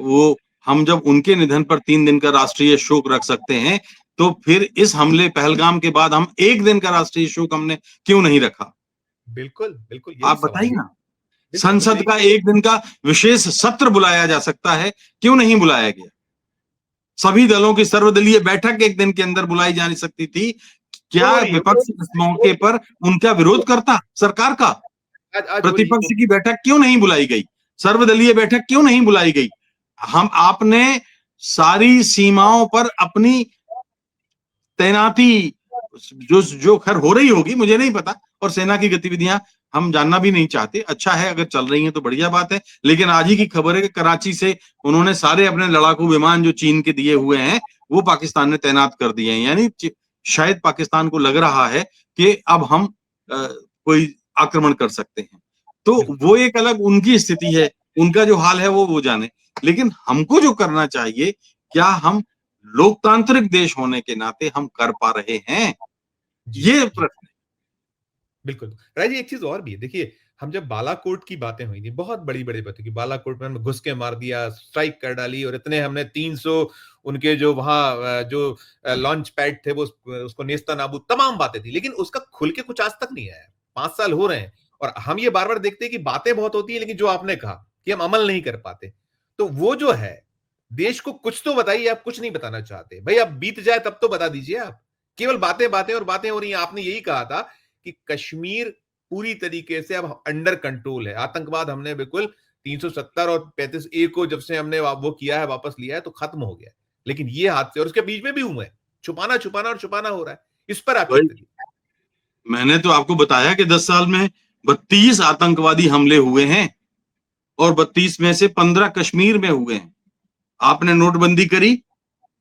वो। हम जब उनके निधन पर 3 दिन का राष्ट्रीय शोक रख सकते हैं, तो फिर इस हमले पहलगाम के बाद हम 1 दिन का राष्ट्रीय शोक हमने क्यों नहीं रखा? बिल्कुल बिल्कुल, यही आप सवाल बताइए है। ना। संसद का 1 दिन का विशेष सत्र बुलाया जा सकता है, क्यों नहीं बुलाया गया? सभी दलों की सर्वदलीय बैठक 1 दिन के अंदर बुलाई जा सकती थी। क्या विपक्ष इस मौके पर उनका विरोध करता सरकार का? प्रतिपक्ष की बैठक क्यों नहीं बुलाई गई? सर्वदलीय बैठक क्यों नहीं बुलाई गई? आपने सारी सीमाओं पर अपनी तैनाती, जो खैर हो रही होगी मुझे नहीं पता, और सेना की गतिविधियां हम जानना भी नहीं चाहते। अच्छा है अगर चल रही हैं तो बढ़िया बात है, लेकिन आज ही की खबर है कि कराची से उन्होंने सारे अपने लड़ाकू विमान जो चीन के दिए हुए हैं वो पाकिस्तान ने तैनात कर दिए हैं। यानी शायद पाकिस्तान को लग रहा है कि अब हम कोई आक्रमण कर सकते हैं। तो वो एक अलग उनकी स्थिति है, उनका जो हाल है वो जाने। लेकिन हमको जो करना चाहिए, क्या हम लोकतांत्रिक देश होने के नाते हम कर पा रहे हैं? ये प्रश्न है। बिल्कुल। राय जी, एक चीज और भी है, देखिए, हम जब बालाकोट की बातें हुई थी, बहुत बड़ी-बड़ी बातें की, बालाकोट में हमने घुस के मार दिया, स्ट्राइक कर डाली, और इतने हमने 300 उनके जो वहां जो लॉन्च पैड थे वो उसको नेस्तनाबूद, तमाम बातें थी, लेकिन उसका खुल के कुछ आज तक नहीं आया। 5 साल हो रहे हैं और हम ये बार-बार देखते हैं कि बातें बहुत होती है, लेकिन जो आपने कहा कि हम अमल नहीं कर पाते। तो वो जो है, देश को कुछ तो बताइए, आप कुछ नहीं बताना चाहते भाई। अब बीत जाए तब तो बता दीजिए। आप केवल बातें बातें और बातें हो रही हैं। आपने यही कहा था कि कश्मीर पूरी तरीके से अब अंडर कंट्रोल है, आतंकवाद हमने बिल्कुल 370 और 35A को जब से हमने वो किया है, वापस लिया है, तो खत्म हो गया है। लेकिन ये हादसे और उसके बीच में भी हुए, छुपाना छुपाना और छुपाना हो रहा है। इस पर आपकी भाई तरीके। मैंने तो आपको बताया कि 10 साल में 32 आतंकवादी हमले हुए हैं और 32 में से 15 कश्मीर में हुए हैं। आपने नोटबंदी करी,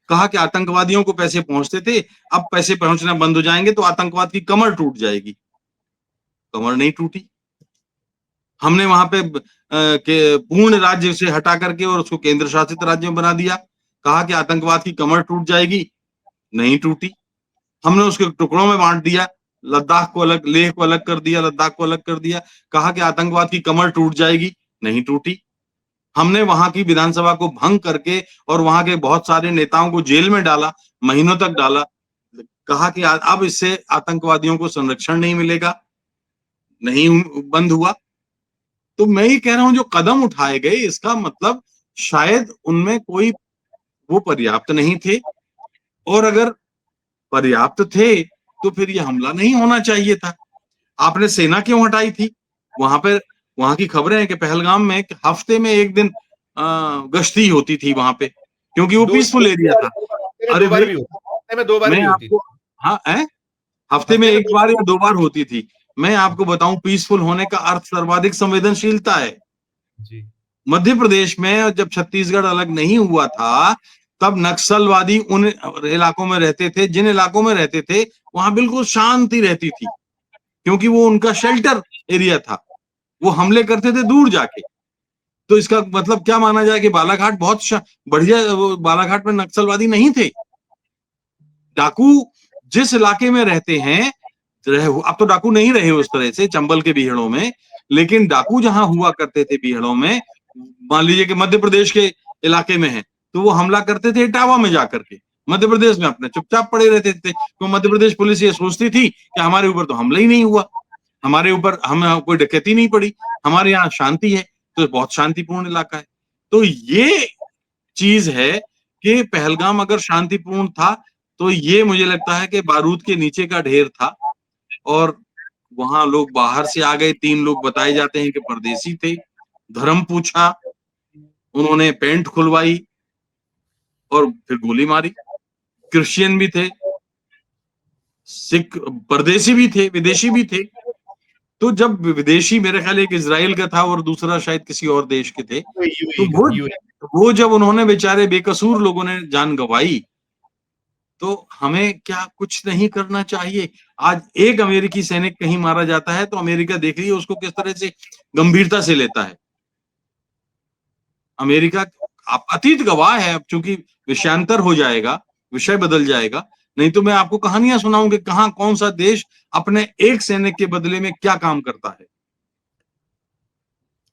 कहा कि आतंकवादियों को पैसे पहुंचते थे, अब पैसे पहुंचना बंद हो जाएंगे तो आतंकवाद की कमर टूट जाएगी। कमर नहीं टूटी। हमने वहां पे के पूर्ण राज्य से हटा करके और उसको केंद्र शासित राज्य में बना दिया, कहा कि आतंकवाद की कमर टूट जाएगी, नहीं टूटी। हमने उसके टुकड़ों में बांट दिया, लद्दाख को अलग, लेह को अलग कर दिया, लद्दाख को अलग कर दिया, कहा कि आतंकवाद की कमर टूट जाएगी, नहीं टूटी। हमने वहां की विधानसभा को भंग करके और वहां के बहुत सारे नेताओं को जेल में डाला, महीनों तक डाला, कहा कि अब इससे आतंकवादियों को संरक्षण नहीं मिलेगा, नहीं बंद हुआ। तो मैं ये कह रहा हूं जो कदम उठाए गए इसका मतलब शायद उनमें कोई वो पर्याप्त नहीं थे, और अगर पर्याप्त थे तो फिर ये हमला नहीं होना चाहिए था। आपने सेना क्यों हटाई थी? वहां पर वहां की खबरें हैं कि पहलगाम में हफ्ते में एक दिन गश्ती होती थी वहां पे, क्योंकि वो दो पीसफुल एरिया था। हफ्ते में अरे दो बार भाई भी होता, हफ्ते में 2 बार मैं भी होती थी। आपको, हाँ हफ्ते में हफ्ते में एक दो बार या 2 बार होती थी। मैं आपको बताऊं, पीसफुल होने का अर्थ सर्वाधिक संवेदनशीलता है। जी। मध्य प्रदेश में जब छत्तीसगढ़ अलग नहीं हुआ था, तब नक्सलवादी उन इलाकों में रहते थे, जिन इलाकों में रहते थे वहां बिल्कुल शांति रहती थी, क्योंकि वो उनका शेल्टर एरिया था। वो हमले करते थे दूर जाके। तो इसका मतलब क्या माना जाए कि बालाघाट बहुत बढ़िया, वो बालाघाट में नक्सलवादी नहीं थे। डाकू जिस इलाके में रहते हैं, अब तो डाकू नहीं रहे उस तरह से चंबल के बीहड़ों में, लेकिन डाकू जहां हुआ करते थे बीहड़ों में, मान लीजिए कि मध्य प्रदेश के इलाके में है, तो वो हमला करते थे इटावा में जाकर के। मध्य प्रदेश में अपने चुपचाप पड़े रहते थे, तो मध्य प्रदेश पुलिस ये सोचती थी कि हमारे ऊपर तो हमला ही नहीं हुआ, हमारे ऊपर हमें कोई डकैती नहीं पड़ी, हमारे यहाँ शांति है, तो बहुत शांतिपूर्ण इलाका है। तो ये चीज है कि पहलगाम अगर शांतिपूर्ण था तो ये मुझे लगता है कि बारूद के नीचे का ढेर था, और वहां लोग बाहर से आ गए, 3 लोग बताए जाते हैं कि परदेसी थे। धर्म पूछा, उन्होंने पैंट खुलवाई और फिर गोली मारी। क्रिश्चियन भी थे, सिख, परदेसी भी थे, विदेशी भी थे। तो जब विदेशी, मेरे ख्याल एक इजराइल का था और दूसरा शायद किसी और देश के थे, तो यूएई का, यूएई। वो जब उन्होंने बेचारे बेकसूर लोगों ने जान गंवाई, तो हमें क्या कुछ नहीं करना चाहिए? आज एक अमेरिकी सैनिक कहीं मारा जाता है तो अमेरिका देख लीजिए उसको किस तरह से गंभीरता से लेता है। अमेरिका अतीत गवाह है, अब चूंकि विषयांतर हो जाएगा, विषय बदल जाएगा, नहीं तो मैं आपको कहानियां सुनाऊं कि कहां कौन सा देश अपने एक सैनिक के बदले में क्या काम करता है।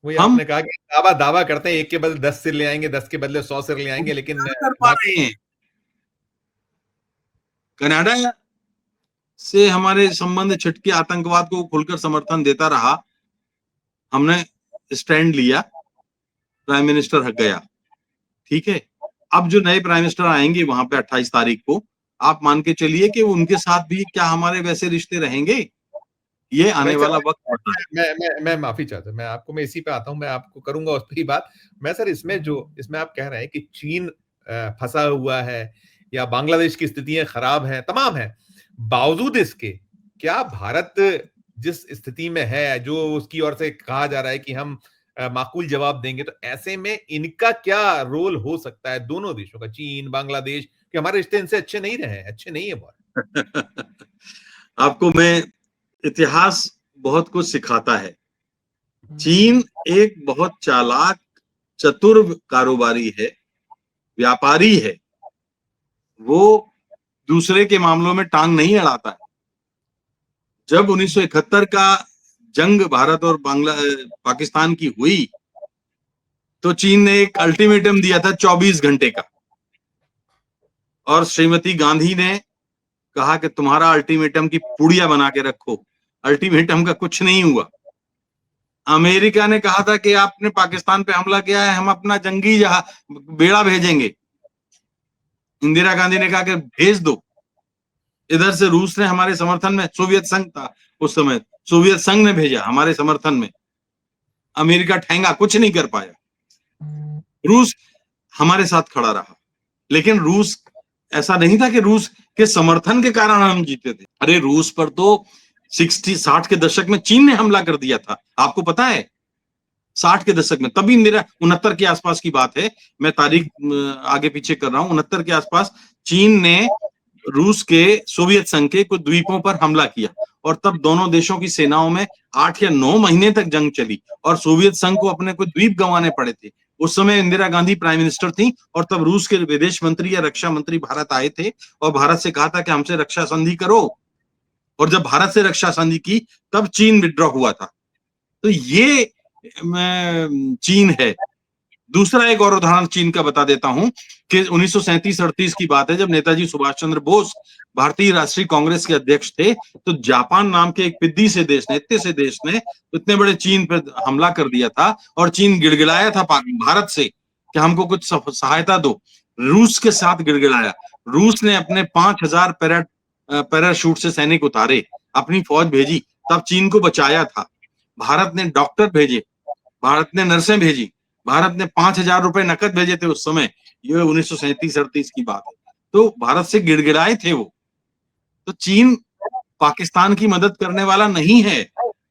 वही हम आपने कहा कि दावा दावा करते हैं एक के बदले 10 सिर ले आएंगे, 10 के बदले 100 सिर ले आएंगे, लेकिन क्या कर पा रहे हैं? कनाडा से हमारे संबंध छिटके आतंकवाद को खुलकर समर्थन देता रहा, हमने स्टैंड लिया, प्राइम मिनिस्टर हट गया, ठीक है। अब जो नए प्राइम मिनिस्टर आएंगे वहां पे 28 तारीख को, आप मान के चलिए कि उनके साथ भी क्या हमारे वैसे रिश्ते रहेंगे? ये मैं आने सर वाला वक्त बताएगा। मैं माफी चाहता हूं, मैं इसी पे आता हूं, मैं आपको करूंगा उस पर ही बात। मैं सर इसमें आप कह रहे हैं कि चीन फंसा हुआ है या बांग्लादेश की स्थितियां खराब हैं, तमाम है, बावजूद इसके क्या भारत जिस स्थिति में है, जो उसकी ओर से कहा जा रहा है कि हम माकूल जवाब देंगे, तो ऐसे में इनका क्या रोल हो सकता है दोनों देशों का, चीन बांग्लादेश, कि हमारे रिश्ते इनसे अच्छे नहीं रहे, अच्छे नहीं है बहुत। आपको मैं, इतिहास बहुत कुछ सिखाता है। चीन एक बहुत चालाक, चतुर कारोबारी है, व्यापारी है। वो दूसरे के मामलों में टांग नहीं अड़ाता है। जब 1971 का जंग भारत और पाकिस्तान की हुई, तो चीन ने एक अल्टीमेटम दिया था 24 घंटे का, और श्रीमती गांधी ने कहा कि तुम्हारा अल्टीमेटम की पुड़िया बना के रखो। अल्टीमेटम का कुछ नहीं हुआ। अमेरिका ने कहा था कि आपने पाकिस्तान पे हमला किया है, हम अपना जंगी बेड़ा भेजेंगे। इंदिरा गांधी ने कहा कि भेज दो। इधर से रूस ने हमारे समर्थन में, सोवियत संघ था उस समय, सोवियत संघ ने भेजा हमारे समर्थन में। अमेरिका ठेंगा, कुछ नहीं कर पाया। रूस हमारे साथ खड़ा रहा, लेकिन रूस, ऐसा नहीं था कि रूस के समर्थन के कारण हम जीते थे। अरे रूस पर तो 60 के दशक में चीन ने हमला कर दिया था, आपको पता है? 60 के दशक में, तभी इंदिरा, 69 के आसपास की बात है, मैं तारीख आगे पीछे कर रहा हूं, 69 के आसपास चीन ने रूस के, सोवियत संघ के कुछ द्वीपों पर हमला किया, और तब दोनों देशों की सेनाओं में 8 या 9 महीने तक जंग चली, और सोवियत संघ को अपने कुछ द्वीप गंवाने पड़े थे। उस समय इंदिरा गांधी प्राइम मिनिस्टर थी, और तब रूस के विदेश मंत्री या रक्षा मंत्री भारत आए थे, और भारत से कहा था कि हमसे रक्षा संधि करो, और जब भारत से रक्षा संधि की तब चीन विड्रॉ हुआ था। तो ये चीन है। दूसरा एक और उदाहरण चीन का बता देता हूं कि 1937-38 की बात है, जब नेताजी सुभाष चंद्र बोस भारतीय राष्ट्रीय कांग्रेस के अध्यक्ष थे, तो जापान नाम के एक पिद्दी से देश ने, इतने से देश ने इतने बड़े चीन पर हमला कर दिया था, और चीन गिड़गिड़ाया था भारत से कि हमको कुछ सहायता दो। रूस के साथ गिड़गिड़ाया। रूस ने अपने 5000 पैराशूट से सैनिक उतारे, अपनी फौज भेजी, तब चीन को बचाया था। भारत ने डॉक्टर भेजे, भारत ने नर्सें भेजी, भारत ने 5000 रुपए नकद भेजे थे उस समय। ये 1937-38 की बात है। तो भारत से गिड़गिड़ाए थे वो। तो चीन पाकिस्तान की मदद करने वाला नहीं है।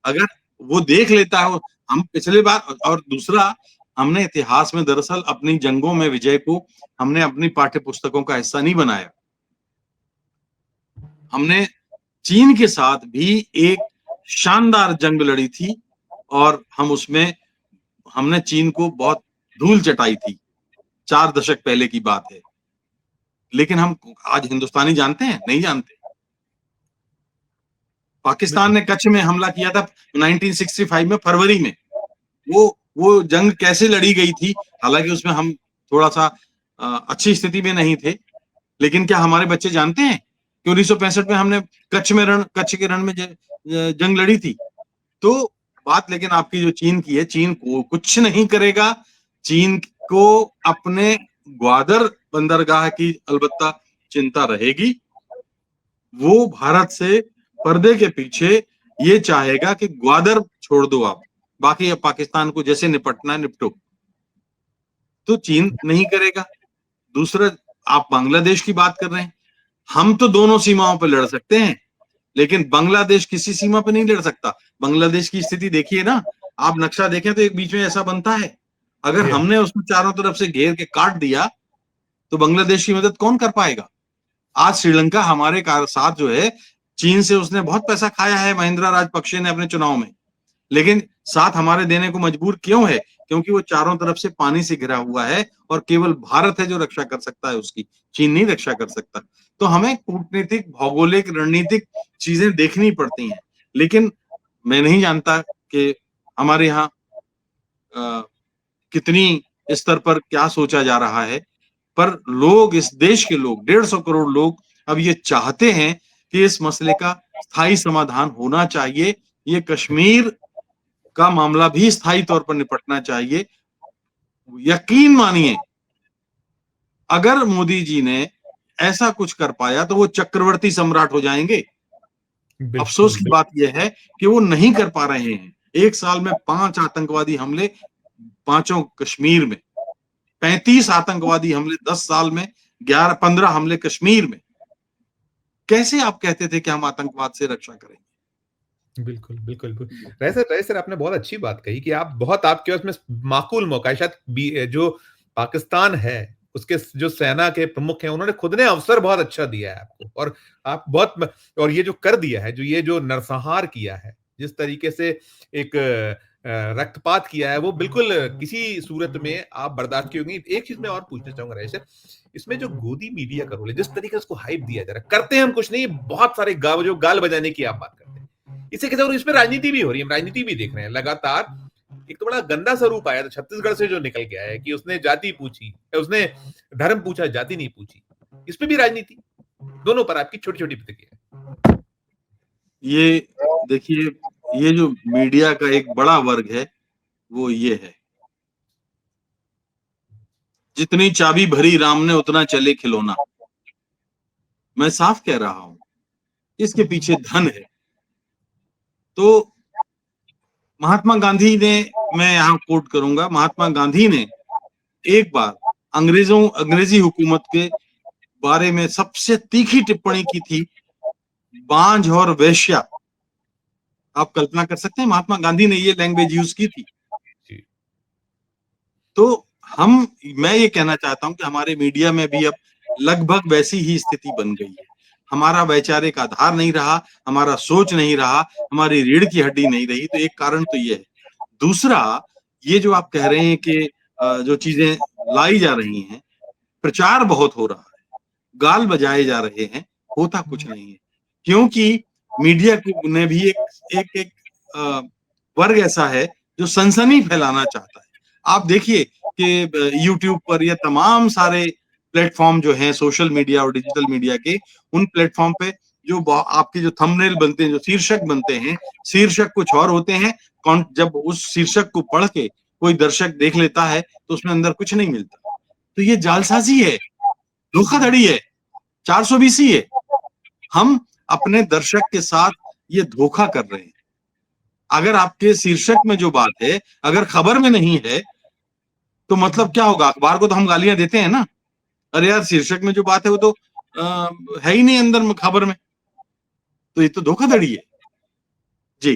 अगर वो देख लेता है, हम पिछले बार, और दूसरा, हमने इतिहास में दरअसल अपनी जंगों में विजय को हमने अपनी पाठ्य पुस्तकों का हिस्सा नहीं बनाया। हमने चीन के साथ भी एक शानदार जंग लड़ी थी, और हम उसमें, हमने चीन को बहुत धूल चटाई थी। 4 दशक पहले की बात है। लेकिन हम आज हिंदुस्तानी जानते हैं? नहीं जानते। पाकिस्तान ने कच्छ में हमला किया था 1965 में, फरवरी में। वो जंग कैसे लड़ी गई थी, हालांकि उसमें हम थोड़ा सा अच्छी स्थिति में नहीं थे, लेकिन क्या हमारे बच्चे जानते हैं कि 1965 में हमने कच्छ के रण में जंग लड़ी थी? तो बात, लेकिन आपकी जो चीन की है, चीन को कुछ नहीं करेगा। चीन को अपने ग्वादर बंदरगाह की अलबत्ता चिंता रहेगी। वो भारत से पर्दे के पीछे ये चाहेगा कि ग्वादर छोड़ दो आप, बाकी अब पाकिस्तान को जैसे निपटना है निपटो। तो चीन नहीं करेगा। दूसरा, आप बांग्लादेश की बात कर रहे हैं, हम तो दोनों सीमाओं पर लड़ सकते हैं, लेकिन बांग्लादेश किसी सीमा पर नहीं लड़ सकता। बांग्लादेश की स्थिति देखिए ना, आप नक्शा देखें तो एक बीच में ऐसा बनता है, अगर हमने उसको चारों तरफ से घेर के काट दिया तो बांग्लादेश की मदद कौन कर पाएगा? आज श्रीलंका हमारे साथ जो है, चीन से उसने बहुत पैसा खाया है महिंद्रा राजपक्षे ने अपने चुनाव में, लेकिन साथ हमारे देने को मजबूर क्यों है? क्योंकि वो चारों तरफ से पानी से घिरा हुआ है, और केवल भारत है जो रक्षा कर सकता है उसकी, चीन नहीं रक्षा कर सकता। तो हमें कूटनीतिक, भौगोलिक, रणनीतिक चीजें देखनी पड़ती हैं। लेकिन मैं नहीं जानता कि हमारे यहाँ कितनी स्तर पर क्या सोचा जा रहा है, पर लोग, इस देश के लोग, 150 करोड़ लोग अब ये चाहते हैं कि इस मसले का स्थायी समाधान होना चाहिए। ये कश्मीर का मामला भी स्थायी तौर पर निपटना चाहिए। यकीन मानिए, अगर मोदी जी ने ऐसा कुछ कर पाया तो वो चक्रवर्ती सम्राट हो जाएंगे। अफसोस की बात यह है कि वो नहीं कर पा रहे हैं। एक साल में 5 आतंकवादी हमले, पांचों कश्मीर में। 35 आतंकवादी हमले 10 साल में, 15 हमले कश्मीर में। कैसे आप कहते थे कि हम आतंकवाद से रक्षा करेंगे? बिल्कुल, बिल्कुल। रईस सर आपने बहुत अच्छी बात कही कि आप बहुत, आपके उसमें माकूल मौका है शायद, जो पाकिस्तान है, उसके जो सेना के प्रमुख हैं, उन्होंने खुद ने अवसर बहुत अच्छा दिया है आपको, और आप बहुत, और ये जो कर दिया है, ये जो नरसंहार किया है, जिस तरीके से एक रक्तपात किया है, वो बिल्कुल किसी सूरत में आप बर्दाश्त की होंगी। एक चीज मैं और पूछना चाहूंगा रईस सर, इसमें जो गोदी मीडिया का रोल है, जिस तरीके से उसको हाइप दिया जा रहा है, करते हैं हम कुछ नहीं, बहुत सारे जो गाल बजाने की आप बात करते हैं, इससे क्या, इसमें राजनीति भी हो रही है, हम राजनीति भी देख रहे हैं लगातार। एक तो बड़ा गंदा सा रूप आया था छत्तीसगढ़ से जो निकल गया है कि उसने जाति पूछी, उसने धर्म पूछा, जाति नहीं पूछी। इसमें भी राजनीति, दोनों पर आपकी छोटी छोटी प्रतिक्रिया। ये देखिए, ये जो मीडिया का एक बड़ा वर्ग है वो ये है, जितनी चाबी भरी राम ने उतना चले खिलौना। मैं साफ कह रहा हूं, इसके पीछे धन है। तो महात्मा गांधी ने, मैं यहाँ कोट करूंगा, महात्मा गांधी ने एक बार अंग्रेजी हुकूमत के बारे में सबसे तीखी टिप्पणी की थी, बांझ और वेश्या। आप कल्पना कर सकते हैं, महात्मा गांधी ने ये लैंग्वेज यूज की थी। तो मैं ये कहना चाहता हूं कि हमारे मीडिया में भी अब लगभग वैसी ही स्थिति बन गई है। हमारा वैचारिक आधार नहीं रहा, हमारा सोच नहीं रहा, हमारी रीढ़ की हड्डी नहीं रही। तो एक कारण तो ये है। दूसरा, ये जो आप कह रहे हैं कि जो चीजें लाई जा रही हैं, प्रचार बहुत हो रहा है, गाल बजाए जा रहे हैं, होता कुछ नहीं है। क्योंकि मीडिया ने भी एक वर्ग ऐसा है जो सनसनी फैलाना चाहता है। आप देखिए कि यूट्यूब पर ये तमाम सारे प्लेटफॉर्म जो हैं सोशल मीडिया और डिजिटल मीडिया के, उन प्लेटफॉर्म पे जो आपके जो थंबनेल बनते हैं, जो शीर्षक बनते हैं, शीर्षक कुछ और होते हैं। जब उस शीर्षक को पढ़ के कोई दर्शक देख लेता है तो उसमें अंदर कुछ नहीं मिलता। तो ये जालसाजी है, धोखाधड़ी है, 420 है। हम अपने दर्शक के साथ ये धोखा कर रहे हैं। अगर आपके शीर्षक में जो बात है अगर खबर में नहीं है तो मतलब क्या होगा? अखबार को तो हम गालियां देते हैं ना, अरे यार शीर्षक में जो बात है वो तो है ही नहीं अंदर में खबर में। तो ये तो धोखाधड़ी है जी।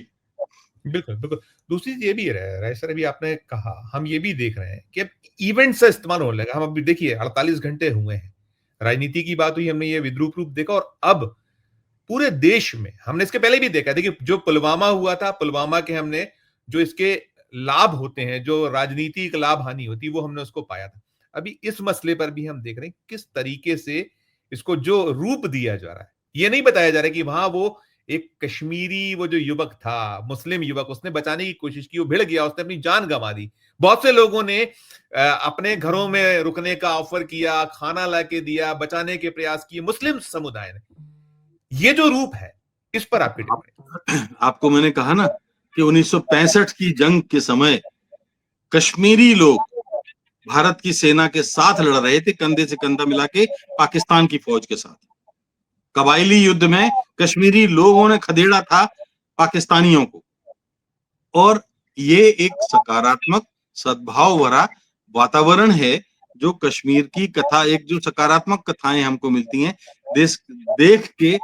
बिल्कुल, बिल्कुल। दूसरी चीज़ ये भी है राय सर, अभी आपने कहा, हम ये भी देख रहे हैं कि अब इवेंट्स का इस्तेमाल होने लगा। हम अभी देखिए 48 घंटे हुए हैं। राजनीति की बात हुई, हमने ये विद्रूप रूप देखा, और अब पूरे देश में हमने इसके पहले भी देखा। देखिए जो पुलवामा हुआ था, पुलवामा के हमने जो इसके लाभ होते हैं, जो राजनीतिक लाभ हानि होती है, वो हमने उसको पाया था। अभी इस मसले पर भी हम देख रहे हैं किस तरीके से इसको जो रूप दिया जा रहा है। ये नहीं बताया जा रहा है कि वहां वो एक कश्मीरी वो जो युवक था, मुस्लिम युवक, उसने बचाने की कोशिश की, वो भिड़ गया, उसने अपनी जान गंवा दी। बहुत से लोगों ने अपने घरों में रुकने का ऑफर किया, खाना लाके दिया, बचाने के प्रयास किए, मुस्लिम समुदाय ने। ये जो रूप है, इस पर आपकी टिप्पणी? आपको मैंने कहा ना कि 1965 की जंग के समय कश्मीरी लोग भारत की सेना के साथ लड़ रहे थे, कंधे से कंधा मिला के पाकिस्तान की फौज के साथ। कबायली युद्ध में कश्मीरी लोगों ने खदेड़ा था पाकिस्तानियों को। और ये एक सकारात्मक, सद्भाव भरा वातावरण है जो कश्मीर की कथा, एक जो सकारात्मक कथाएं हमको मिलती हैं, देश देख के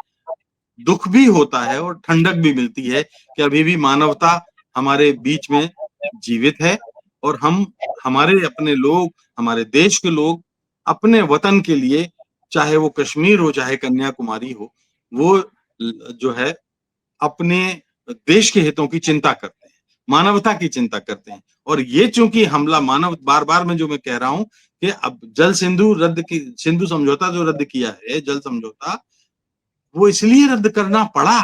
दुख भी होता है और ठंडक भी मिलती है कि अभी भी मानवता हमारे बीच में जीवित है। और हम, हमारे अपने लोग, हमारे देश के लोग अपने वतन के लिए, चाहे वो कश्मीर हो चाहे कन्याकुमारी हो, वो जो है अपने देश के हितों की चिंता करते हैं, मानवता की चिंता करते हैं। और ये चूंकि हमला मानव, बार बार मैं जो मैं कह रहा हूं कि अब सिंधु समझौता जो रद्द किया है, जल समझौता, वो इसलिए रद्द करना पड़ा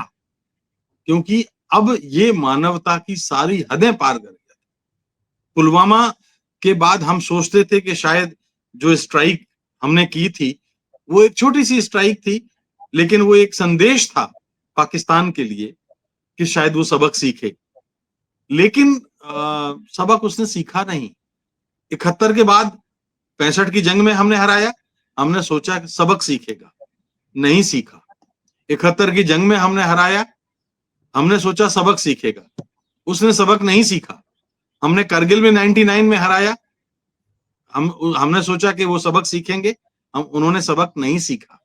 क्योंकि अब ये मानवता की सारी हदें पार कर गया। पुलवामा के बाद हम सोचते थे कि शायद जो स्ट्राइक हमने की थी वो एक छोटी सी स्ट्राइक थी, लेकिन वो एक संदेश था पाकिस्तान के लिए कि शायद वो सबक सीखे। लेकिन सबक उसने सीखा नहीं। 71 के बाद 65 की जंग में हमने हराया, हमने सोचा कि सबक सीखेगा, नहीं सीखा। 71 की जंग में हमने हराया, हमने सोचा सबक सीखेगा, उसने सबक नहीं सीखा। हमने करगिल में 99 में हराया, हमने सोचा कि वो सबक सीखेंगे, उन्होंने सबक नहीं सीखा।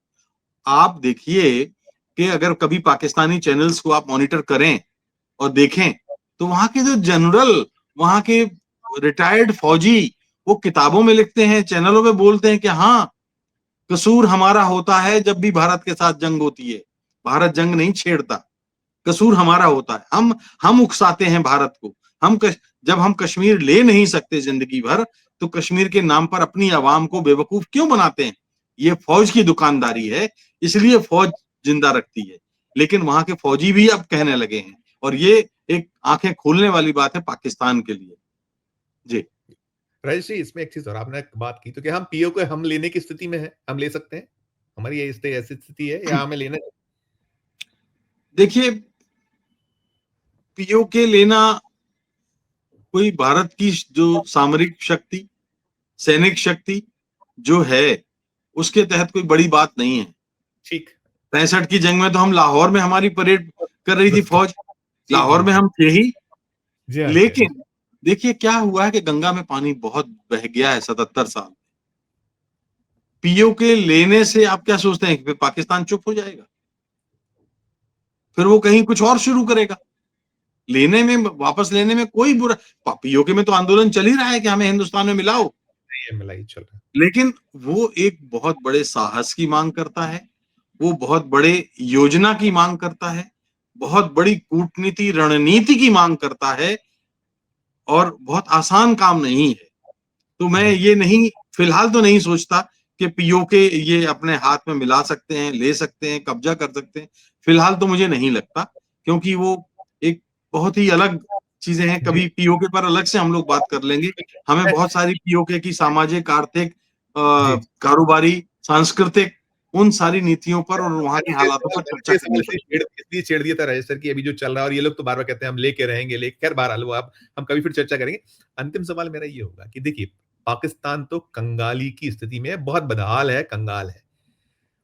आप देखिए कि अगर कभी पाकिस्तानी चैनल्स को आप मॉनिटर करें और देखें तो वहां के जो जनरल, वहां के रिटायर्ड फौजी, वो किताबों में लिखते हैं, चैनलों में बोलते हैं कि हाँ, कसूर हमारा होता है जब भी भारत के साथ जंग होती है, भारत जंग नहीं छेड़ता, कसूर हमारा होता है, हम उकसाते हैं भारत को। जब हम कश्मीर ले नहीं सकते जिंदगी भर, तो कश्मीर के नाम पर अपनी आवाम को बेवकूफ क्यों बनाते हैं? ये फौज की दुकानदारी है, इसलिए फौज जिंदा रखती है। लेकिन वहां के फौजी भी अब कहने लगे हैं, और ये एक आंखें खोलने वाली बात है पाकिस्तान के लिए। जी, राजेश जी, इसमें एक चीज और आपने बात की, तो क्या हम पीओ को हम लेने की स्थिति में है? हम ले सकते हैं? हमारी ये ऐसी स्थिति है या हमें लेना? देखिए, पीओके लेना कोई भारत की जो सामरिक शक्ति, सैनिक शक्ति जो है, उसके तहत कोई बड़ी बात नहीं है। ठीक। 65 की जंग में तो हम लाहौर में हमारी परेड कर रही थी फौज, जी, लाहौर जी, में जी। हम थे ही। जी हाँ, जी हाँ। लेकिन देखिए क्या हुआ है कि गंगा में पानी बहुत बह गया है 77 साल। पीओके लेने से आप क्या सोचते हैं कि फिर पाकिस्तान चुप हो जाएगा? फिर वो कहीं कुछ और शुरू करेगा। लेने में, वापस लेने में कोई बुरा, पीओके में तो आंदोलन चल ही रहा है कि हमें हिंदुस्तान में मिलाओ। नहीं है, मलाई चल रहा है। लेकिन वो एक बहुत बड़े साहस की मांग करता है, वो बहुत बड़े योजना की मांग करता है, बहुत बड़ी कूटनीति, रणनीति की मांग करता है और बहुत आसान काम नहीं है। तो मैं जी। ये नहीं, फिलहाल तो नहीं सोचता कि पीओके ये अपने हाथ में मिला सकते हैं, ले सकते हैं, कब्जा कर सकते हैं। फिलहाल तो मुझे नहीं लगता, क्योंकि वो एक बहुत ही अलग चीजें हैं। जी, कभी पीओके पर अलग से हम लोग बात कर लेंगे। हमें बहुत सारी पीओके की सामाजिक, आर्थिक, जी। कारोबारी, सांस्कृतिक, उन सारी नीतियों पर और वहाँ के मैंने हालातों पर चर्चा ये करनी सवाल पड़ेगी। इसलिए छेड़ दिया था राजेश सर कि अभी जो चल रहा है और ये लोग तो बार-बार कहते हैं हम लेके रहेंगे, ले खैर बहरहाल वो अब हम कभी फिर चर्चा करेंगे। अंतिम सवाल मेरा ये होगा कि देखिए, पाकिस्तान तो कंगाली की स्थिति में है, बहुत बदहाल है, कंगाल है।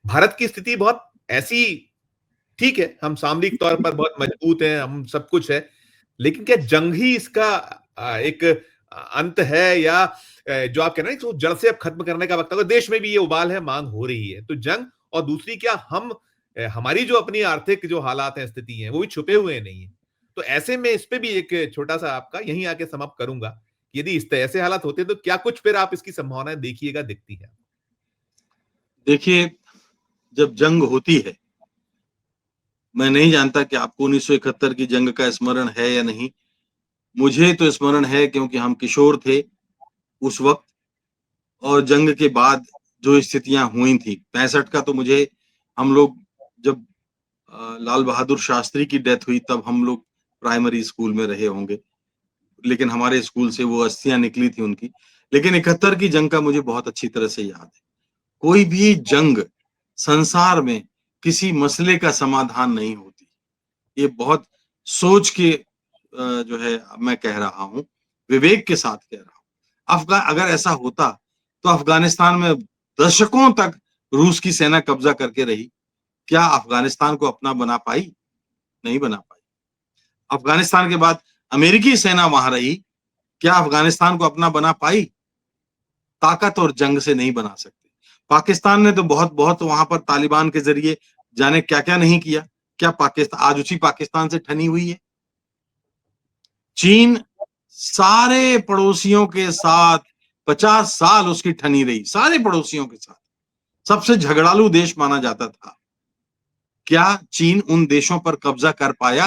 भारत की स्थिति बहुत ऐसी ठीक है, हम सामरिक तौर पर बहुत मजबूत हैं, हम सब कुछ है। लेकिन क्या जंग ही इसका एक अंत है या जो आप कह रहे हैं कि वो जड़ से अब खत्म करने का वक़्त है? देश में भी ये उबाल है, माँग हो रही है। तो जंग और दूसरी क्या हम हमारी जो अपनी आर्थिक जो हालात हैं, स्थिति है, वो भी छुपे हुए नहीं है। तो ऐसे में इस पे भी एक छोटा-सा आपका यहीं आके समाप्त करूँगा। यदि इस ऐसे हालात होते हैं तो क्या कुछ फिर आप इसकी संभावनाएँ देखिएगा, दिखती है? देखिए, जब जंग होती है, मैं नहीं जानता कि आपको 1971 की जंग का स्मरण है या नहीं। मुझे तो स्मरण है, क्योंकि हम किशोर थे उस वक़्त, और जंग के बाद जो स्थितियाँ हुई थी, 65 का तो मुझे, हम लोग जब लाल बहादुर शास्त्री की डेथ हुई तब हम लोग प्राइमरी स्कूल में रहे होंगे। लेकिन हमारे स्कूल से वो अस्थियाँ निकली थी उनकी। लेकिन 71 की जंग का मुझे बहुत अच्छी तरह से याद है। कोई भी जंग संसार में किसी मसले का समाधान नहीं होती। ये बहुत सोच के जो है मैं कह रहा हूँ, विवेक के साथ कह रहा हूँ। अगर ऐसा होता तो अफ़गानिस्तान में दशकों तक रूस की सेना कब्जा करके रही। क्या अफ़गानिस्तान को अपना बना पाई? नहीं बना पाई। अफ़गानिस्तान के बाद अमेरिकी सेना वहाँ रही। क्या अफ़गानिस्तान को अपना बना पाई? ताकत और जंग से नहीं बना सकते। पाकिस्तान ने तो बहुत-बहुत वहाँ पर तालिबान के ज़रिए जाने क्या-क्या नहीं किया। क्या पाकिस्तान आज उसी पाकिस्तान से ठनी हुई है? चीन सारे पड़ोसियों के साथ 50 साल उसकी ठनी रही, सारे पड़ोसियों के साथ। सबसे झगड़ालू देश माना जाता था। क्या चीन उन देशों पर कब्जा कर पाया?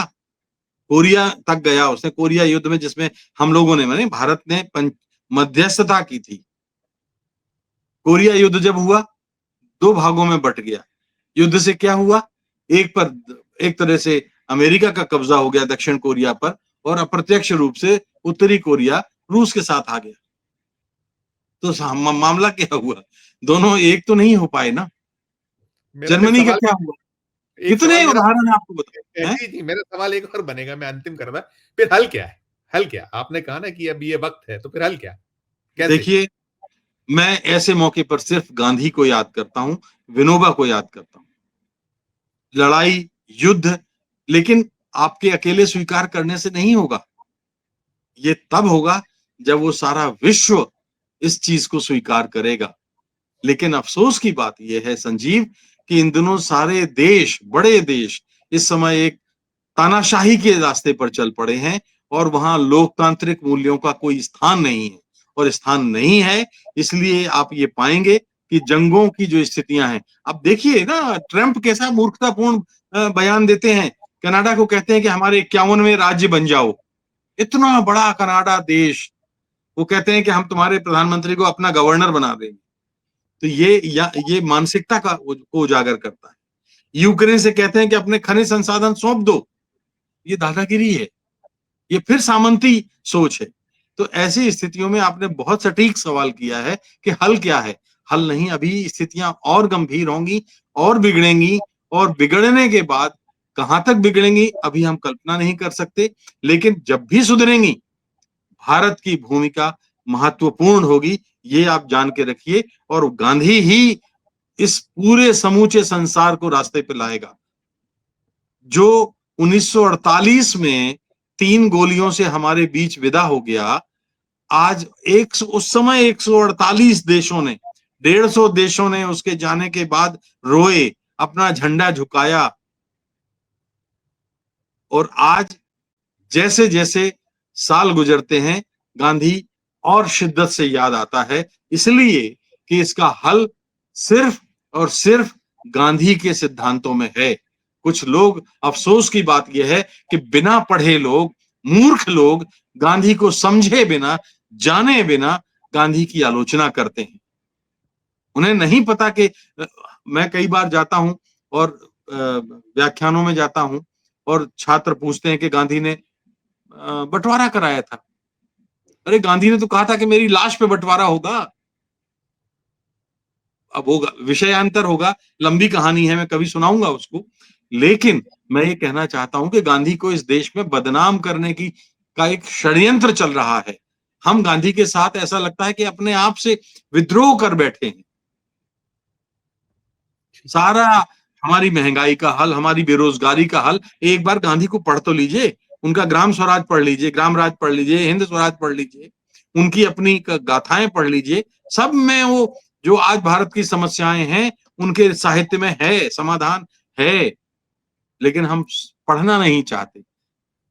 कोरिया तक गया उसने, कोरिया युद्ध में, जिसमें हम लोगों ने, माने भारत ने मध्यस्थता की थी। कोरिया युद्ध जब हुआ, 2 भागों में बँट गया। युद्ध से क्या हुआ? एक तरह से अमेरिका का कब्जा हो गया दक्षिण कोरिया पर, और अप्रत्यक्ष रूप से उत्तरी कोरिया रूस के साथ आ गया। तो मामला क्या हुआ? दोनों एक तो नहीं हो पाए ना। मेरा फिर जर्मनी का सवाल क्या हुआ? एक सवाल कितने मेरा उदाहरण है आपको बताऊं, हैं? जी, जी, मेरा सवाल एक और बनेगा, मैं अंतिम कर रहा फिर हल क्या है? हल क्या? आपने कहा ना कि अब ये वक़्त है, तो फिर हल क्या? कैसे? देखिए, मैं ऐसे मौके पर सिर्फ गांधी को याद करता हूँ, विनोबा को याद करता हूँ। लड़ाई, युद्ध, लेकिन आपके अकेले स्वीकार करने से नहीं होगा। ये तब होगा जब वो सारा विश्व इस चीज को स्वीकार करेगा। लेकिन अफसोस की बात यह है संजीव, कि इन दिनों सारे देश, बड़े देश, इस समय एक तानाशाही के रास्ते पर चल पड़े हैं, और वहां लोकतांत्रिक मूल्यों का कोई स्थान नहीं है। और स्थान नहीं है, इसलिए आप ये पाएंगे कि जंगों की जो स्थितियां हैं, अब देखिए ना, ट्रंप कैसा मूर्खतापूर्ण बयान देते हैं। कनाडा को कहते हैं कि हमारे 51वें राज्य बन जाओ। इतना बड़ा कनाडा देश, वो कहते हैं कि हम तुम्हारे प्रधानमंत्री को अपना गवर्नर बना देंगे। तो ये मानसिकता को उजागर करता है। यूक्रेन से कहते हैं कि अपने खनिज संसाधन सौंप दो। ये दादागिरी है, ये फिर सामंती सोच है। तो ऐसी स्थितियों में आपने बहुत सटीक सवाल किया है कि हल क्या है? हल नहीं, अभी स्थितियां और गंभीर होंगी और बिगड़ेंगी, और बिगड़ने के बाद कहां तक बिगड़ेंगी अभी हम कल्पना नहीं कर सकते, लेकिन जब भी सुधरेंगी भारत की भूमिका महत्वपूर्ण होगी, ये आप जान के रखिए। और गांधी ही इस पूरे समूचे संसार को रास्ते पे लाएगा। जो 1948 में 3 गोलियों से हमारे बीच विदा हो गया, आज उस समय 148 देशों ने, 150 देशों ने उसके जाने के बाद रोए, अपना झंडा झुकाया। और आज जैसे जैसे साल गुजरते हैं, गांधी और शिद्दत से याद आता है, इसलिए कि इसका हल सिर्फ और सिर्फ गांधी के सिद्धांतों में है। कुछ लोग, अफसोस की बात यह है कि बिना पढ़े लोग, मूर्ख लोग गांधी को समझे बिना, जाने बिना गांधी की आलोचना करते हैं। उन्हें नहीं पता कि मैं कई बार जाता हूं और व्याख्यानों में जाता हूं और छात्र पूछते हैं कि गांधी ने बंटवारा कराया था। अरे गांधी ने तो कहा था कि मेरी लाश पे बंटवारा होगा। अब होगा, विषयांतर होगा, लंबी कहानी है, मैं कभी सुनाऊंगा उसको। लेकिन मैं ये कहना चाहता हूं कि गांधी को इस देश में बदनाम करने की का एक षड्यंत्र चल रहा है। हम गांधी के साथ ऐसा लगता है कि अपने आप से विद्रोह कर बैठे हैं। सारा हमारी महंगाई का हल, हमारी बेरोजगारी का हल, एक बार गांधी को पढ़ तो लीजिए। उनका ग्राम स्वराज पढ़ लीजिए, ग्राम राज पढ़ लीजिए, हिंद स्वराज पढ़ लीजिए, उनकी अपनी गाथाएं पढ़ लीजिए। सब में वो जो आज भारत की समस्याएं हैं, उनके साहित्य में है, समाधान है। लेकिन हम पढ़ना नहीं चाहते।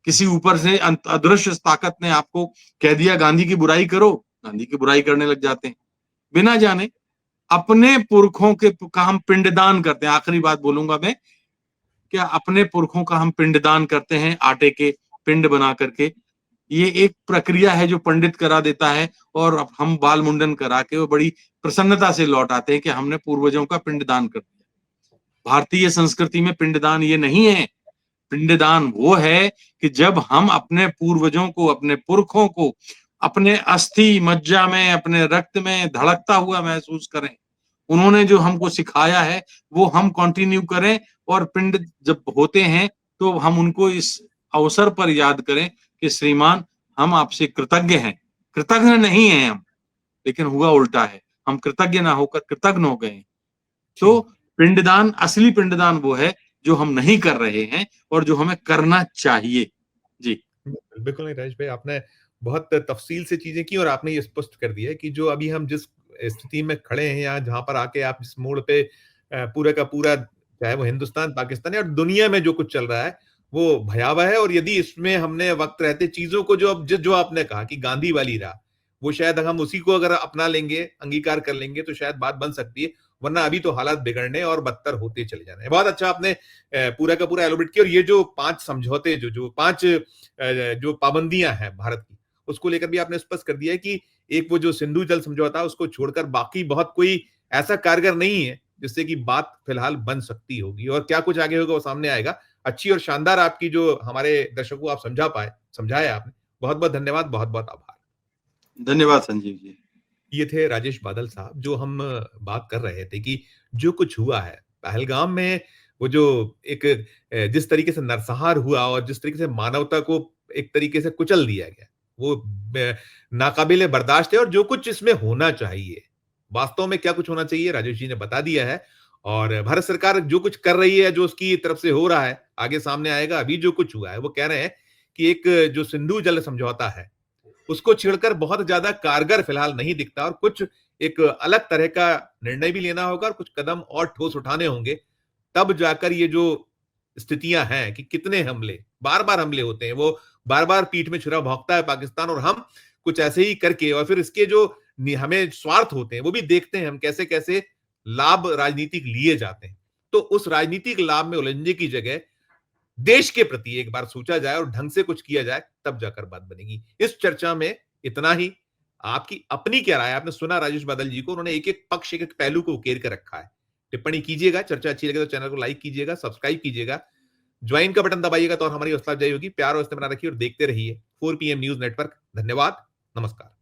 किसी ऊपर से अदृश्य ताकत ने आपको कह दिया गांधी की बुराई करो, गांधी की बुराई करने लग जाते हैं बिना जाने। अपने पुरखों के का हम पिंडदान करते हैं। आखिरी बात बोलूंगा मैं, क्या अपने पुरखों का हम पिंडदान करते हैं, आटे के पिंड बना करके। ये एक प्रक्रिया है जो पंडित करा देता है, और हम बाल मुंडन करा के वो बड़ी प्रसन्नता से लौट आते हैं कि हमने पूर्वजों का पिंडदान कर दिया। भारतीय संस्कृति में पिंडदान ये नहीं है। पिंडदान वो है कि जब हम अपने पूर्वजों को, अपने पुरखों को अपने अस्थि मज्जा में, अपने रक्त में धड़कता हुआ महसूस करें। उन्होंने जो हमको सिखाया है वो हम कंटिन्यू करें, और पिंड जब होते हैं तो हम उनको इस अवसर पर याद करें कि श्रीमान, हम आपसे कृतज्ञ हैं। कृतज्ञ नहीं हैं हम, लेकिन हुआ उल्टा है, हम कृतज्ञ ना होकर कृतज्ञ हो गए। तो पिंडदान, असली पिंडदान वो है जो हम नहीं कर रहे हैं और जो हमें करना चाहिए। जी बिल्कुल नहीं राजेश भाई, आपने बहुत तफसील से चीजें की और आपने ये स्पष्ट कर दिया है कि जो अभी हम जिस स्थिति में खड़े हैं, या जहां पर आके आप इस मोड़ पे पूरा का पूरा, चाहे वो हिंदुस्तान, पाकिस्तान या दुनिया में जो कुछ चल रहा है वो भयावह है। और यदि इसमें हमने वक्त रहते चीजों को, जो आपने कहा कि गांधी वाली राह, वो शायद हम उसी को अगर अपना लेंगे, अंगीकार कर लेंगे, तो शायद बात बन सकती है। वरना अभी तो हालात बिगड़ने और बदतर होते चले जाने हैं। बहुत अच्छा आपने पूरा का पूरा एलोबरेट किया। और ये जो 5 समझौते, जो 5 जो पाबंदियां हैं भारत की, उसको लेकर भी आपने स्पष्ट कर दिया है कि एक वो जो सिंधु जल समझौता, उसको छोड़कर बाकी बहुत कोई ऐसा कारगर नहीं है जिससे कि बात फिलहाल बन सकती होगी। और क्या कुछ आगे होगा वो सामने आएगा। अच्छी और शानदार आपकी जो हमारे दर्शकों को आप समझाया आपने। बहुत बहुत धन्यवाद, बहुत बहुत आभार। धन्यवाद संजीव जी। ये थे राजेश बादल साहब, जो हम बात कर रहे थे कि जो कुछ हुआ है पहलगाम में, वो जो एक जिस तरीके से नरसंहार हुआ और जिस तरीके से मानवता को एक तरीके से कुचल दिया गया, वो नाकाबिले बर्दाश्त है। और जो कुछ इसमें होना चाहिए, वास्तव में क्या कुछ होना चाहिए, राजेश जी ने बता दिया है। और भारत सरकार जो कुछ कर रही है, जो उसकी तरफ से हो रहा है, आगे सामने आएगा। अभी जो कुछ हुआ है, वो कह रहे हैं कि एक जो सिंधु जल समझौता है, उसको छिड़कर बहुत ज्यादा कारगर फिलहाल नहीं दिखता, और कुछ एक अलग तरह का निर्णय भी लेना होगा और कुछ कदम और ठोस उठाने होंगे। तब जाकर ये जो स्थितियां हैं कि कितने हमले, बार बार हमले होते हैं, वो बार बार पीठ में छुरा भोंकता है पाकिस्तान, और हम कुछ ऐसे ही करके, और फिर इसके जो हमें स्वार्थ होते हैं वो भी देखते हैं हम, कैसे कैसे लाभ राजनीतिक लिए जाते हैं। तो उस राजनीतिक लाभ में उलझने की जगह देश के प्रति एक बार सोचा जाए और ढंग से कुछ किया जाए, तब जाकर बात बनेगी। इस चर्चा में इतना ही। आपकी अपनी क्या राय? आपने सुना राजेश बादल जी को, उन्होंने एक एक पक्ष, एक एक पहलू को उकेर कर रखा है। टिप्पणी कीजिएगा, चर्चा अच्छी लगे तो चैनल को लाइक कीजिएगा, सब्सक्राइब कीजिएगा, ज्वाइन का बटन दबाइएगा, तो और हमारी हौसला अफजाई होगी। प्यार और इस्तेमाल रखिए और देखते रहिए 4 PM न्यूज नेटवर्क। धन्यवाद, नमस्कार।